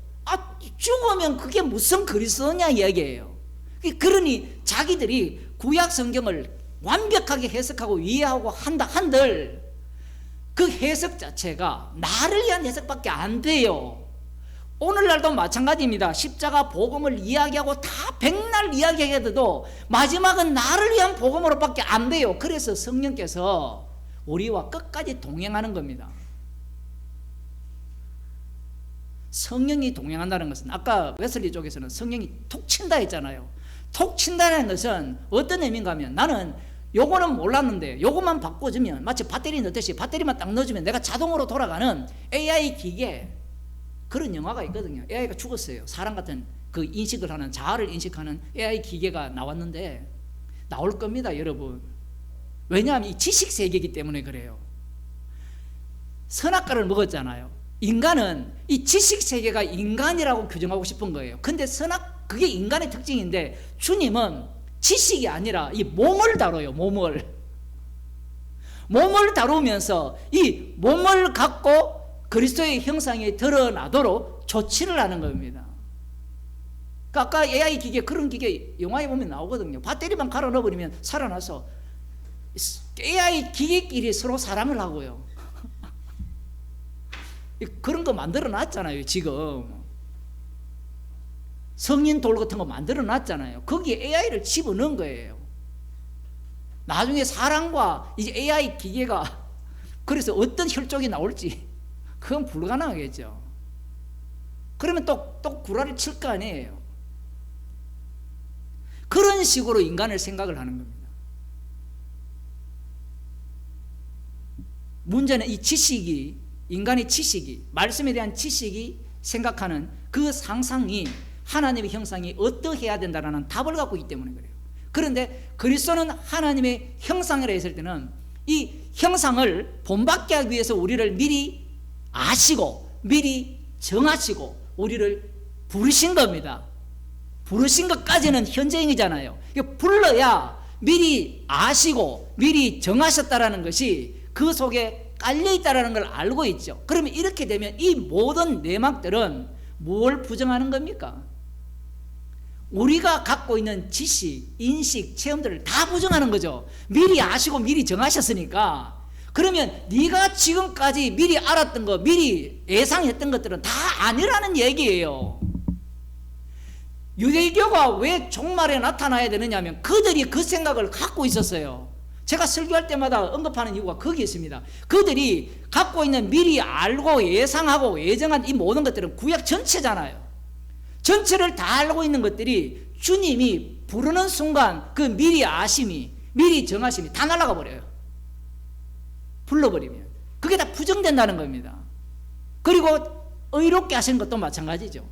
죽으면 그게 무슨 그리스도냐 이야기예요. 그러니 자기들이 구약 성경을 완벽하게 해석하고 이해하고 한다 한들 그 해석 자체가 나를 위한 해석밖에 안 돼요. 오늘날도 마찬가지입니다. 십자가 복음을 이야기하고 다 백날 이야기해도 마지막은 나를 위한 복음으로밖에 안 돼요. 그래서 성령께서 우리와 끝까지 동행하는 겁니다. 성령이 동행한다는 것은 아까 웨슬리 쪽에서는 성령이 톡 친다 했잖아요. 톡 친다는 것은 어떤 의미인가 하면 나는 요거는 몰랐는데 요것만 바꿔주면 마치 배터리 넣듯이 배터리만 딱 넣어주면 내가 자동으로 돌아가는 AI 기계, 그런 영화가 있거든요. AI가 죽었어요. 사람 같은 그 인식을 하는, 자아를 인식하는 AI 기계가 나왔는데 나올 겁니다, 여러분. 왜냐하면 이 지식 세계이기 때문에 그래요. 선악과를 먹었잖아요. 인간은 이 지식 세계가 인간이라고 규정하고 싶은 거예요. 근데 그게 인간의 특징인데 주님은 지식이 아니라 이 몸을 다뤄요. 몸을 다루면서 이 몸을 갖고 그리스도의 형상이 드러나도록 조치를 하는 겁니다. 그러니까 아까 AI 기계, 그런 기계 영화에 보면 나오거든요. 배터리만 갈아 넣어버리면 살아나서 AI 기계끼리 서로 사랑을 하고요. 그런 거 만들어 놨잖아요. 지금 성인 돌 같은 거 만들어 놨잖아요. 거기에 AI를 집어넣은 거예요. 나중에 사람과 이제 AI 기계가 그래서 어떤 혈족이 나올지 그건 불가능하겠죠. 그러면 또 구라를 칠 거 아니에요. 그런 식으로 인간을 생각을 하는 겁니다. 문제는 이 지식이, 인간의 지식이, 말씀에 대한 지식이 생각하는 그 상상이 하나님의 형상이 어떠해야 된다라는 답을 갖고 있기 때문에 그래요. 그런데 그리스도는 하나님의 형상이라 했을 때는 이 형상을 본받게 하기 위해서 우리를 미리 아시고 미리 정하시고 우리를 부르신 겁니다. 부르신 것까지는 현재형이잖아요. 불러야 미리 아시고 미리 정하셨다라는 것이 그 속에 깔려있다라는 걸 알고 있죠. 그러면 이렇게 되면 이 모든 내막들은 뭘 부정하는 겁니까? 우리가 갖고 있는 지식, 인식, 체험들을 다 부정하는 거죠. 미리 아시고 미리 정하셨으니까. 그러면 네가 지금까지 미리 알았던 거, 미리 예상했던 것들은 다 아니라는 얘기예요. 유대교가 왜 종말에 나타나야 되느냐 하면 그들이 그 생각을 갖고 있었어요. 제가 설교할 때마다 언급하는 이유가 거기 있습니다. 그들이 갖고 있는 미리 알고 예상하고 예정한 이 모든 것들은 구약 전체잖아요. 전체를 다 알고 있는 것들이 주님이 부르는 순간 그 미리 아심이, 미리 정하심이 다 날아가 버려요. 불러버리면 그게 다 부정된다는 겁니다. 그리고 의롭게 하신 것도 마찬가지죠.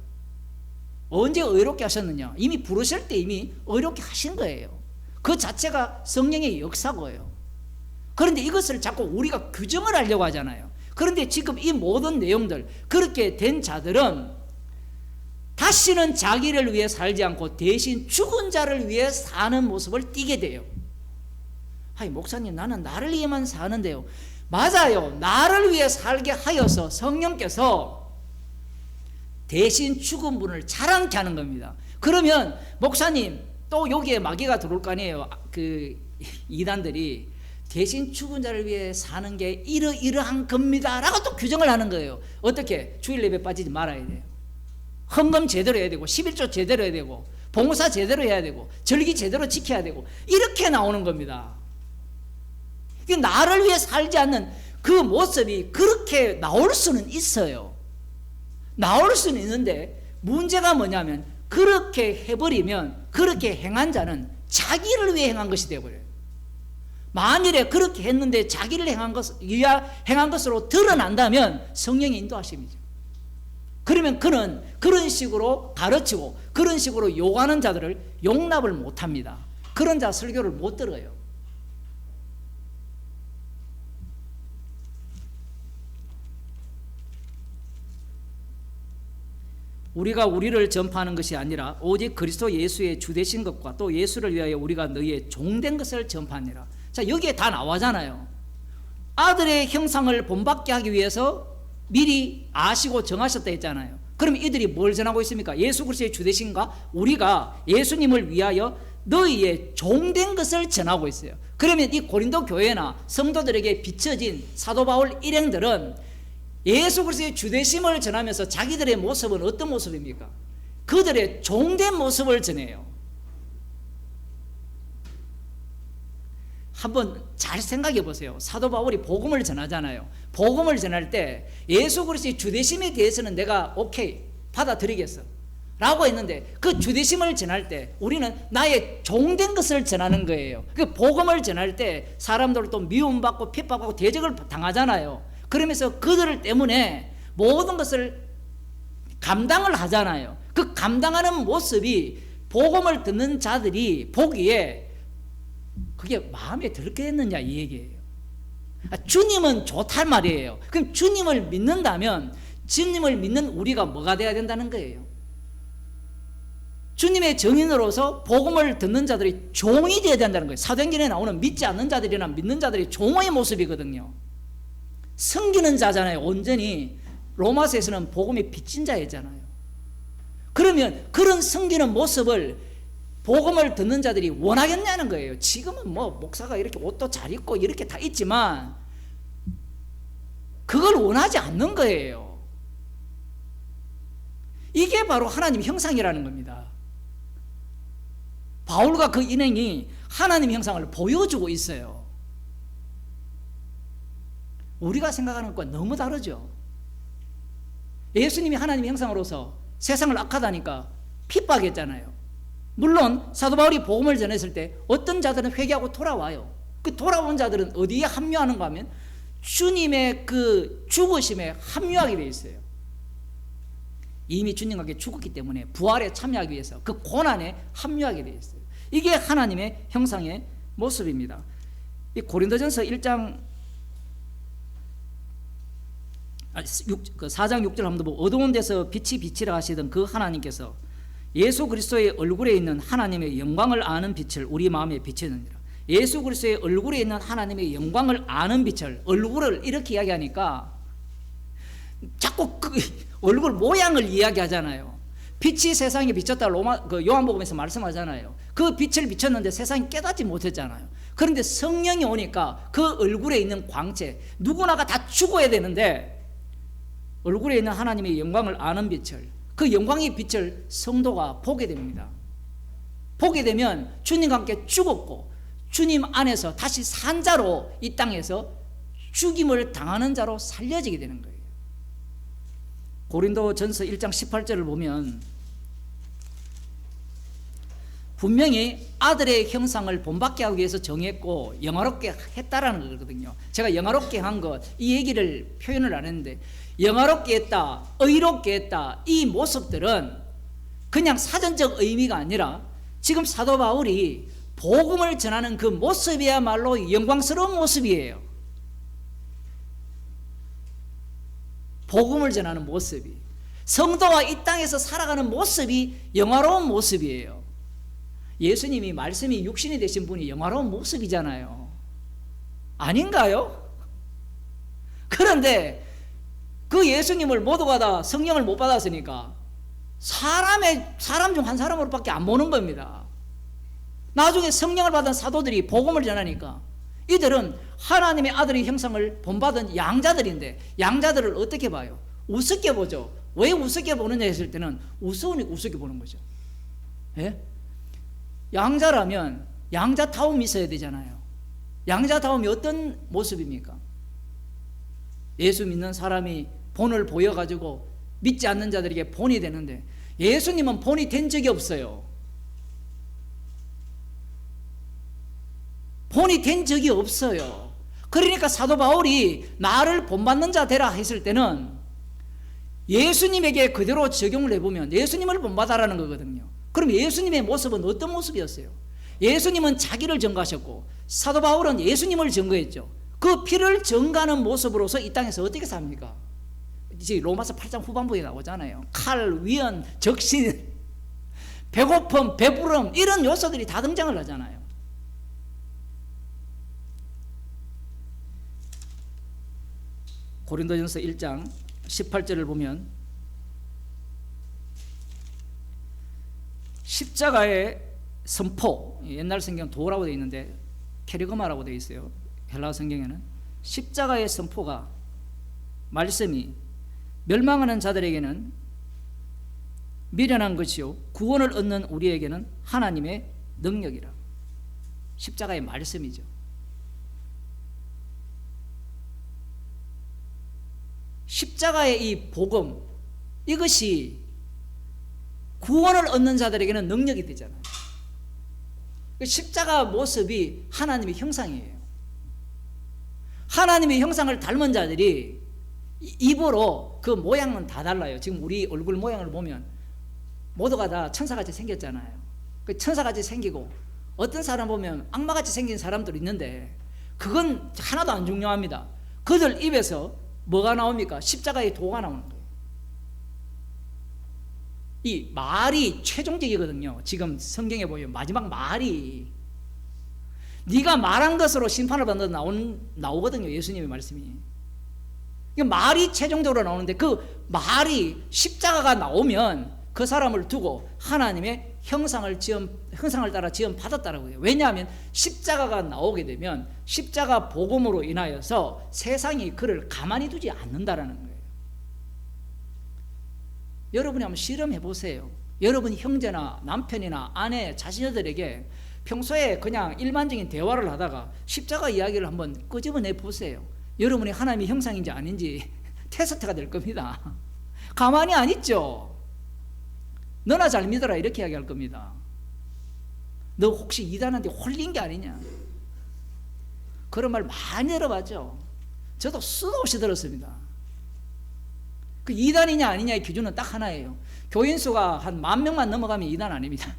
언제 의롭게 하셨느냐? 이미 부르실 때 이미 의롭게 하신 거예요. 그 자체가 성령의 역사고요. 그런데 이것을 자꾸 우리가 규정을 하려고 하잖아요. 그런데 지금 이 모든 내용들, 그렇게 된 자들은 다시는 자기를 위해 살지 않고 대신 죽은 자를 위해 사는 모습을 띠게 돼요. 아니 목사님, 나는 나를 위해만 사는데요. 맞아요. 나를 위해 살게 하여서 성령께서 대신 죽은 분을 자랑케 하는 겁니다. 그러면 목사님, 또 여기에 마귀가 들어올 거 아니에요. 그 이단들이 대신 죽은 자를 위해 사는 게 이러이러한 겁니다 라고 또 규정을 하는 거예요. 어떻게? 주일 예배 빠지지 말아야 돼요. 헌금 제대로 해야 되고 11조 제대로 해야 되고 봉사 제대로 해야 되고 절기 제대로 지켜야 되고 이렇게 나오는 겁니다. 나를 위해 살지 않는 그 모습이 그렇게 나올 수는 있어요. 나올 수는 있는데 문제가 뭐냐면 그렇게 해버리면 그렇게 행한 자는 자기를 위해 행한 것이 되어버려요. 만일에 그렇게 했는데 자기를 행한 것으로 드러난다면 성령의 인도하심이죠. 그러면 그는 그런 식으로 가르치고 그런 식으로 요구하는 자들을 용납을 못합니다. 그런 자 설교를 못 들어요. 우리가 우리를 전파하는 것이 아니라 오직 그리스도 예수의 주되신 것과 또 예수를 위하여 우리가 너희의 종된 것을 전파하니라. 자, 여기에 다 나와잖아요. 아들의 형상을 본받게 하기 위해서 미리 아시고 정하셨다 했잖아요. 그럼 이들이 뭘 전하고 있습니까? 예수 그리스도의 주되신가? 우리가 예수님을 위하여 너희의 종된 것을 전하고 있어요. 그러면 이 고린도 교회나 성도들에게 비춰진 사도 바울 일행들은 예수 그리스도의 주되심을 전하면서 자기들의 모습은 어떤 모습입니까? 그들의 종된 모습을 전해요. 한번 잘 생각해 보세요. 사도 바울이 복음을 전하잖아요. 복음을 전할 때 예수 그리스도의 주되심에 대해서는 내가 오케이 받아들이겠어 라고 했는데, 그 주되심을 전할 때 우리는 나의 종된 것을 전하는 거예요. 그 복음을 전할 때 사람들을 또 미움받고 핍박하고 대적을 당하잖아요. 그러면서 그들 때문에 모든 것을 감당을 하잖아요. 그 감당하는 모습이 복음을 듣는 자들이 보기에 그게 마음에 들겠느냐 이 얘기예요. 주님은 좋단 말이에요. 그럼 주님을 믿는다면 주님을 믿는 우리가 뭐가 돼야 된다는 거예요. 주님의 증인으로서 복음을 듣는 자들이 종이 되어야 된다는 거예요. 사도행전에 나오는 믿지 않는 자들이나 믿는 자들이 종의 모습이거든요. 섬기는 자잖아요. 온전히 로마서에서는 복음이 빚진 자였잖아요. 그러면 그런 섬기는 모습을 복음을 듣는 자들이 원하겠냐는 거예요. 지금은 뭐 목사가 이렇게 옷도 잘 입고 이렇게 다 있지만 그걸 원하지 않는 거예요. 이게 바로 하나님 형상이라는 겁니다. 바울과 그 일행이 하나님 형상을 보여주고 있어요. 우리가 생각하는 것과 너무 다르죠. 예수님이 하나님 형상으로서 세상을 악하다니까 핍박했잖아요. 물론 사도 바울이 복음을 전했을 때 어떤 자들은 회개하고 돌아와요. 그 돌아온 자들은 어디에 합류하는가 하면 주님의 그 죽으심에 합류하게 돼 있어요. 이미 주님과 함께 죽었기 때문에 부활에 참여하기 위해서 그 고난에 합류하게 돼 있어요. 이게 하나님의 형상의 모습입니다. 이 고린도전서 1장 4장 6절 한번 보고, 어두운 데서 빛이 비치라 하시던 그 하나님께서 예수 그리스도의 얼굴에 있는 하나님의 영광을 아는 빛을 우리 마음에 비추느니라. 예수 그리스도의 얼굴에 있는 하나님의 영광을 아는 빛을, 얼굴을 이렇게 이야기하니까 자꾸 그 얼굴 모양을 이야기하잖아요. 빛이 세상에 비쳤다 요한복음에서 말씀하잖아요. 그 빛을 비쳤는데 세상이 깨닫지 못했잖아요. 그런데 성령이 오니까 그 얼굴에 있는 광채, 누구나가 다 죽어야 되는데 얼굴에 있는 하나님의 영광을 아는 빛을, 그 영광의 빛을 성도가 보게 됩니다. 보게 되면 주님과 함께 죽었고 주님 안에서 다시 산 자로 이 땅에서 죽임을 당하는 자로 살려지게 되는 거예요. 고린도전서 1장 18절을 보면 분명히 아들의 형상을 본받게 하기 위해서 정했고 영화롭게 했다라는 거거든요. 제가 영화롭게 한 것, 이 얘기를 표현을 안 했는데, 영화롭게 했다, 의롭게 했다, 이 모습들은 그냥 사전적 의미가 아니라 지금 사도 바울이 복음을 전하는 그 모습이야말로 영광스러운 모습이에요. 복음을 전하는 모습이, 성도와 이 땅에서 살아가는 모습이 영화로운 모습이에요. 예수님이 말씀이 육신이 되신 분이 영화로운 모습이잖아요. 아닌가요? 그런데 그 예수님을 모두가 다 성령을 못 받았으니까 사람 중 한 사람으로밖에 안 보는 겁니다. 나중에 성령을 받은 사도들이 복음을 전하니까 이들은 하나님의 아들의 형상을 본받은 양자들인데, 양자들을 어떻게 봐요? 우습게 보죠. 왜 우습게 보느냐 했을 때는 우스우니까 우습게 보는 거죠. 예? 양자라면 양자다움이 있어야 되잖아요. 양자다움이 어떤 모습입니까? 예수 믿는 사람이 본을 보여가지고 믿지 않는 자들에게 본이 되는데, 예수님은 본이 된 적이 없어요. 본이 된 적이 없어요. 그러니까 사도 바울이 나를 본받는 자 되라 했을 때는 예수님에게 그대로 적용을 해보면 예수님을 본받아라는 거거든요. 그럼 예수님의 모습은 어떤 모습이었어요? 예수님은 자기를 증거하셨고 사도 바울은 예수님을 증거했죠. 그 피를 증거하는 모습으로서 이 땅에서 어떻게 삽니까? 이제 로마서 8장 후반부에 나오잖아요. 칼, 위헌, 적신, 배고픔, 배부름 이런 요소들이 다 등장을 하잖아요. 고린도전서 1장 18절을 보면 십자가의 선포, 옛날 성경 도라고 되어 있는데 케리그마라고 되어 있어요. 헬라어 성경에는 십자가의 선포가 말씀이 멸망하는 자들에게는 미련한 것이요 구원을 얻는 우리에게는 하나님의 능력이라. 십자가의 말씀이죠. 십자가의 이 복음, 이것이 구원을 얻는 자들에게는 능력이 되잖아요. 십자가 모습이 하나님의 형상이에요. 하나님의 형상을 닮은 자들이 입으로 그 모양은 다 달라요. 지금 우리 얼굴 모양을 보면 모두가 다 천사같이 생겼잖아요. 그 천사같이 생기고 어떤 사람 보면 악마같이 생긴 사람도 있는데 그건 하나도 안 중요합니다. 그들 입에서 뭐가 나옵니까? 십자가의 도가 나오는 거예요. 이 말이 최종적이거든요. 지금 성경에 보면 마지막 말이 네가 말한 것으로 심판을 받는다 나오거든요. 예수님의 말씀이. 말이 최종적으로 나오는데 그 말이 십자가가 나오면 그 사람을 두고 하나님의 형상을 따라 지음 받았다라고 해요. 왜냐하면 십자가가 나오게 되면 십자가 복음으로 인하여서 세상이 그를 가만히 두지 않는다라는 거예요. 여러분이 한번 실험해 보세요. 여러분 형제나 남편이나 아내, 자신들에게 평소에 그냥 일반적인 대화를 하다가 십자가 이야기를 한번 끄집어내 보세요. 여러분이 하나님의 형상인지 아닌지 테스트가 될 겁니다. 가만히 안 있죠. 너나 잘 믿어라 이렇게 이야기할 겁니다. 너 혹시 이단한테 홀린 게 아니냐? 그런 말 많이 들어봤죠. 저도 수도 없이 들었습니다. 그 이단이냐 아니냐의 기준은 딱 하나예요. 교인 수가 한 10,000명만 넘어가면 이단 아닙니다.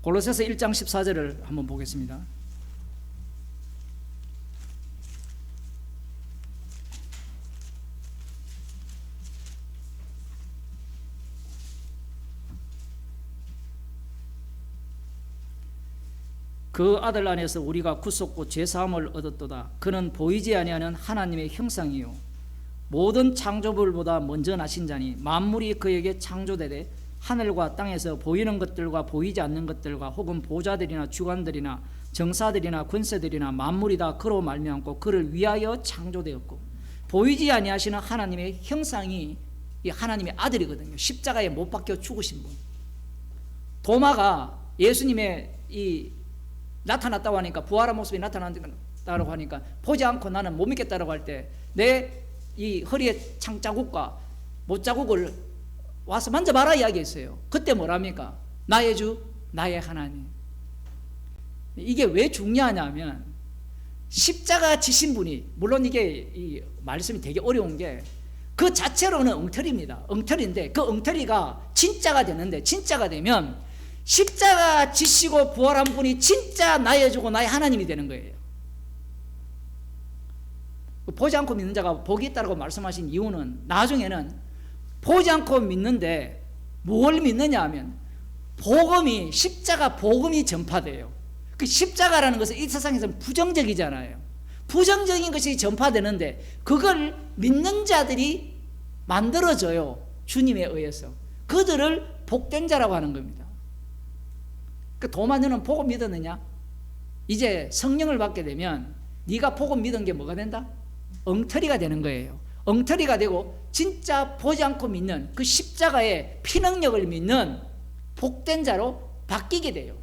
골로새서 1장 14절을 한번 보겠습니다. 그 아들 안에서 우리가 구속고 죄사함을 얻었도다. 그는 보이지 아니하는 하나님의 형상이요 모든 창조물보다 먼저 나신 자니 만물이 그에게 창조되되 하늘과 땅에서 보이는 것들과 보이지 않는 것들과 혹은 보좌들이나 주관들이나 정사들이나 권세들이나 만물이 다 그로 말미암고 그를 위하여 창조되었고 보이지 아니하시는 하나님의 형상이 이 하나님의 아들이거든요. 십자가에 못 박혀 죽으신 분. 도마가 예수님의 이 나타났다고 하니까 부활한 모습이 나타났다고 하니까 보지 않고 나는 못 믿겠다고 할 때 내 이 허리에 창자국과 못자국을 와서 만져봐라 이야기했어요. 그때 뭐랍니까? 나의 주 나의 하나님. 이게 왜 중요하냐면 십자가 지신 분이, 물론 이게 이 말씀이 되게 어려운 게 그 자체로는 엉터리입니다. 엉터리인데 그 엉터리가 진짜가 되는데, 진짜가 되면 십자가 지시고 부활한 분이 진짜 나의 주고 나의 하나님이 되는 거예요. 보지 않고 믿는 자가 복이 있다고 말씀하신 이유는 나중에는 보지 않고 믿는데 뭘 믿느냐 하면 복음이, 십자가 복음이 전파돼요. 그 십자가라는 것은 이 세상에서는 부정적이잖아요. 부정적인 것이 전파되는데 그걸 믿는 자들이 만들어져요. 주님에 의해서. 그들을 복된 자라고 하는 겁니다. 그 도마, 너는 복음 믿었느냐? 이제 성령을 받게 되면 네가 복음 믿은 게 뭐가 된다? 엉터리가 되는 거예요. 엉터리가 되고 진짜 보지 않고 믿는 그 십자가의 피능력을 믿는 복된 자로 바뀌게 돼요.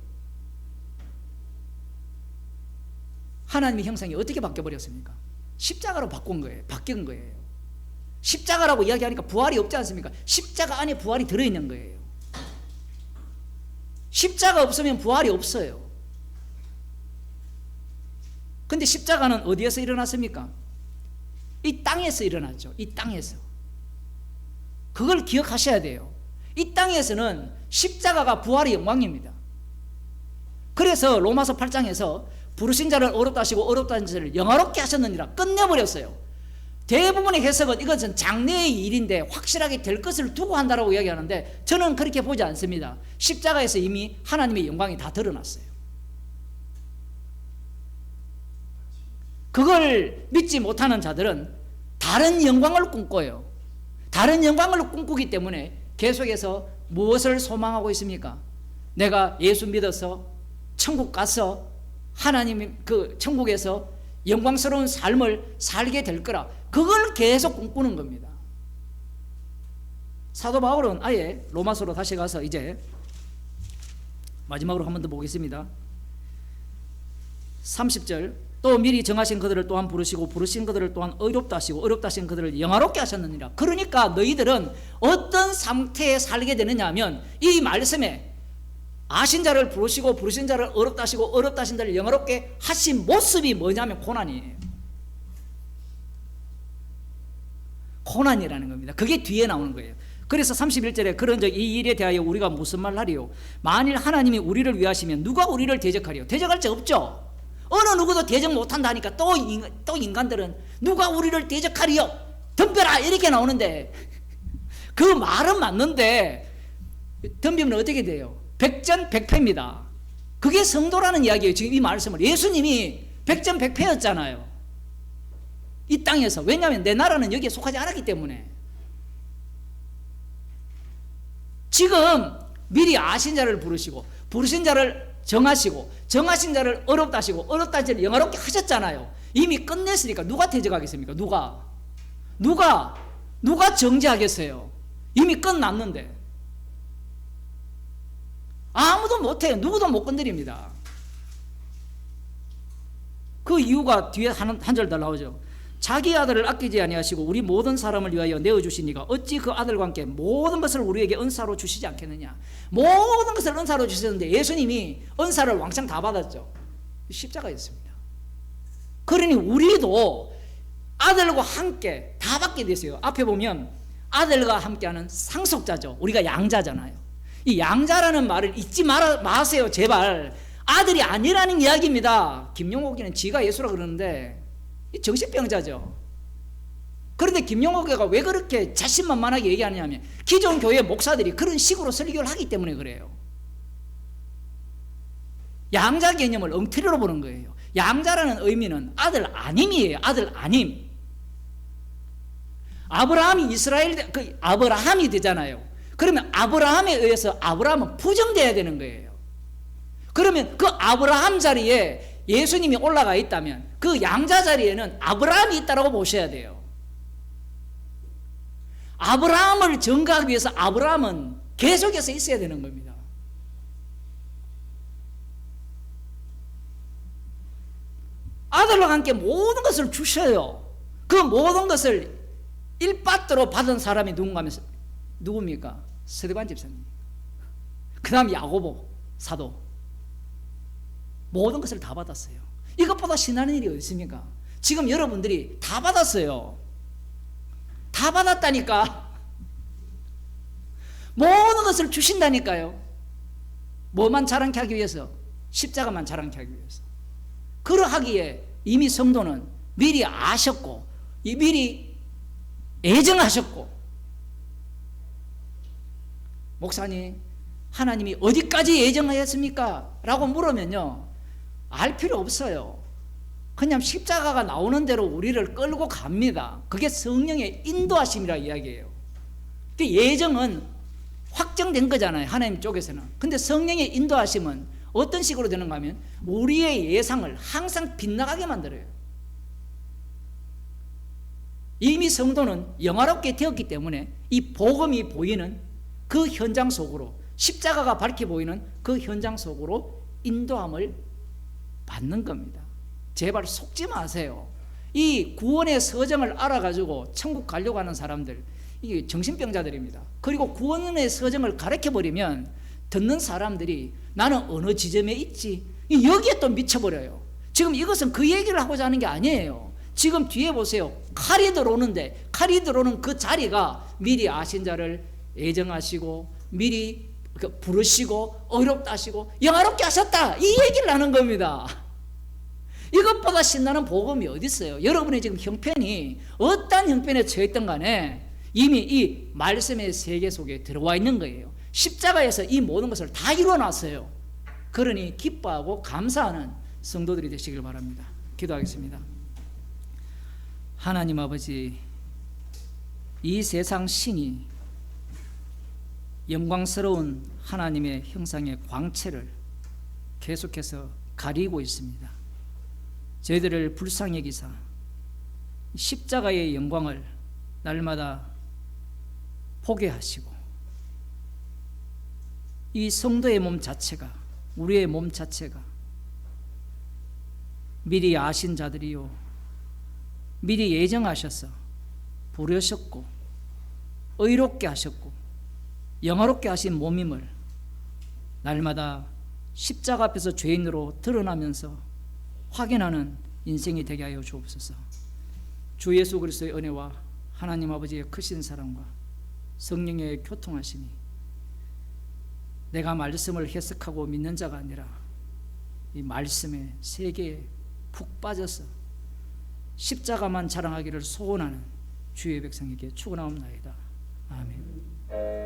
하나님의 형상이 어떻게 바뀌어버렸습니까? 십자가로 바꾼 거예요. 바뀐 거예요. 십자가라고 이야기하니까 부활이 없지 않습니까? 십자가 안에 부활이 들어있는 거예요. 십자가 없으면 부활이 없어요. 근데 십자가는 어디에서 일어났습니까? 이 땅에서 일어났죠. 이 땅에서. 그걸 기억하셔야 돼요. 이 땅에서는 십자가가 부활의 영광입니다. 그래서 로마서 8장에서 부르신 자를 어렵다 하시고 어렵다 하신 자를 영화롭게 하셨느니라 끝내버렸어요. 대부분의 해석은 이것은 장래의 일인데 확실하게 될 것을 두고 한다라고 이야기하는데 저는 그렇게 보지 않습니다. 십자가에서 이미 하나님의 영광이 다 드러났어요. 그걸 믿지 못하는 자들은 다른 영광을 꿈꿔요. 다른 영광을 꿈꾸기 때문에 계속해서 무엇을 소망하고 있습니까? 내가 예수 믿어서 천국 가서 하나님 그 천국에서 영광스러운 삶을 살게 될 거라, 그걸 계속 꿈꾸는 겁니다. 사도 바울은 아예 로마서로 다시 가서 이제 마지막으로 한 번 더 보겠습니다. 30절, 또 미리 정하신 그들을 또한 부르시고 부르신 그들을 또한 의롭다 하시고 의롭다 하신 그들을 영화롭게 하셨느니라. 그러니까 너희들은 어떤 상태에 살게 되느냐 하면 이 말씀에 아신 자를 부르시고 부르신 자를 어렵다 하시고 어렵다 하신 자를 영화롭게 하신 모습이 뭐냐면 고난이에요. 고난이라는 겁니다. 그게 뒤에 나오는 거예요. 그래서 31절에 그런즉 이 일에 대하여 우리가 무슨 말 하리요? 만일 하나님이 우리를 위하시면 누가 우리를 대적하리요? 대적할 자 없죠. 어느 누구도 대적 못한다 하니까 또 인간들은 누가 우리를 대적하리요? 덤벼라 이렇게 나오는데 그 말은 맞는데 덤비면 어떻게 돼요? 백전백패입니다. 그게 성도라는 이야기예요. 지금 이 말씀을 예수님이 백전백패였잖아요. 이 땅에서. 왜냐하면 내 나라는 여기에 속하지 않았기 때문에. 지금 미리 아신 자를 부르시고 부르신 자를 정하시고 정하신 자를 어렵다 하시고 어렵다 하신 자를 영화롭게 하셨잖아요. 이미 끝냈으니까 누가 대적하겠습니까? 누가 정죄하겠어요? 이미 끝났는데. 아무도 못해요. 누구도 못 건드립니다. 그 이유가 뒤에 한 절 더 나오죠. 자기 아들을 아끼지 아니하시고 우리 모든 사람을 위하여 내어주시니가 어찌 그 아들과 함께 모든 것을 우리에게 은사로 주시지 않겠느냐. 모든 것을 은사로 주셨는데 예수님이 은사를 왕창 다 받았죠. 십자가였습니다. 그러니 우리도 아들과 함께 다 받게 됐어요. 앞에 보면 아들과 함께하는 상속자죠. 우리가 양자잖아요. 이 양자라는 말을 잊지 마세요. 제발. 아들이 아니라는 이야기입니다. 김용옥이는 지가 예수라 그러는데 정신병자죠. 그런데 김용옥이가 왜 그렇게 자신만만하게 얘기하느냐면 기존 교회 목사들이 그런 식으로 설교를 하기 때문에 그래요. 양자 개념을 엉터리로 보는 거예요. 양자라는 의미는 아들 아님이에요. 아들 아님. 아브라함이 아브라함이 되잖아요. 그러면 아브라함에 의해서 아브라함은 부정돼야 되는 거예요. 그러면 그 아브라함 자리에 예수님이 올라가 있다면 그 양자 자리에는 아브라함이 있다고 보셔야 돼요. 아브라함을 증거하기 위해서 아브라함은 계속해서 있어야 되는 겁니다. 아들과 함께 모든 것을 주셔요. 그 모든 것을 일빠트로 받은 사람이 누굽니까? 스데반 집사님. 그 다음 야고보 사도. 모든 것을 다 받았어요. 이것보다 신나는 일이 어디 있습니까? 지금 여러분들이 다 받았어요. 다 받았다니까. 모든 것을 주신다니까요. 뭐만 자랑케 하기 위해서? 십자가만 자랑케 하기 위해서. 그러하기에 이미 성도는 미리 아셨고 미리 애정하셨고, 목사님 하나님이 어디까지 예정하였습니까? 라고 물으면요 알 필요 없어요. 그냥 십자가가 나오는 대로 우리를 끌고 갑니다. 그게 성령의 인도하심이라 이야기해요. 예정은 확정된 거잖아요, 하나님 쪽에서는. 근데 성령의 인도하심은 어떤 식으로 되는가 하면 우리의 예상을 항상 빗나가게 만들어요. 이미 성도는 영화롭게 되었기 때문에 이 복음이 보이는 그 현장 속으로, 십자가가 밝게 보이는 그 현장 속으로 인도함을 받는 겁니다. 제발 속지 마세요. 이 구원의 서정을 알아가지고 천국 가려고 하는 사람들, 이게 정신병자들입니다. 그리고 구원의 서정을 가르쳐버리면 듣는 사람들이 나는 어느 지점에 있지, 여기에 또 미쳐버려요. 지금 이것은 그 얘기를 하고자 하는 게 아니에요. 지금 뒤에 보세요. 칼이 들어오는데 칼이 들어오는 그 자리가 미리 아신 자를 애정하시고 미리 부르시고 의롭다 하시고 영화롭게 하셨다, 이 얘기를 하는 겁니다. 이것보다 신나는 복음이 어디 있어요? 여러분의 지금 형편이 어떤 형편에 처했던 간에 이미 이 말씀의 세계 속에 들어와 있는 거예요. 십자가에서 이 모든 것을 다 이루어놨어요. 그러니 기뻐하고 감사하는 성도들이 되시길 바랍니다. 기도하겠습니다. 하나님 아버지, 이 세상 신이 영광스러운 하나님의 형상의 광채를 계속해서 가리고 있습니다. 저희들을 불쌍히 여기사 십자가의 영광을 날마다 보게 하시고 이 성도의 몸 자체가, 우리의 몸 자체가 미리 아신 자들이요 미리 예정하셔서 부르셨고 의롭게 하셨고 영화롭게 하신 몸임을 날마다 십자가 앞에서 죄인으로 드러나면서 확인하는 인생이 되게 하여 주옵소서. 주 예수 그리스도의 은혜와 하나님 아버지의 크신 사랑과 성령의 교통하심이 내가 말씀을 해석하고 믿는 자가 아니라 이 말씀의 세계에 푹 빠져서 십자가만 자랑하기를 소원하는 주의 백성에게 축원하옵나이다. 아멘.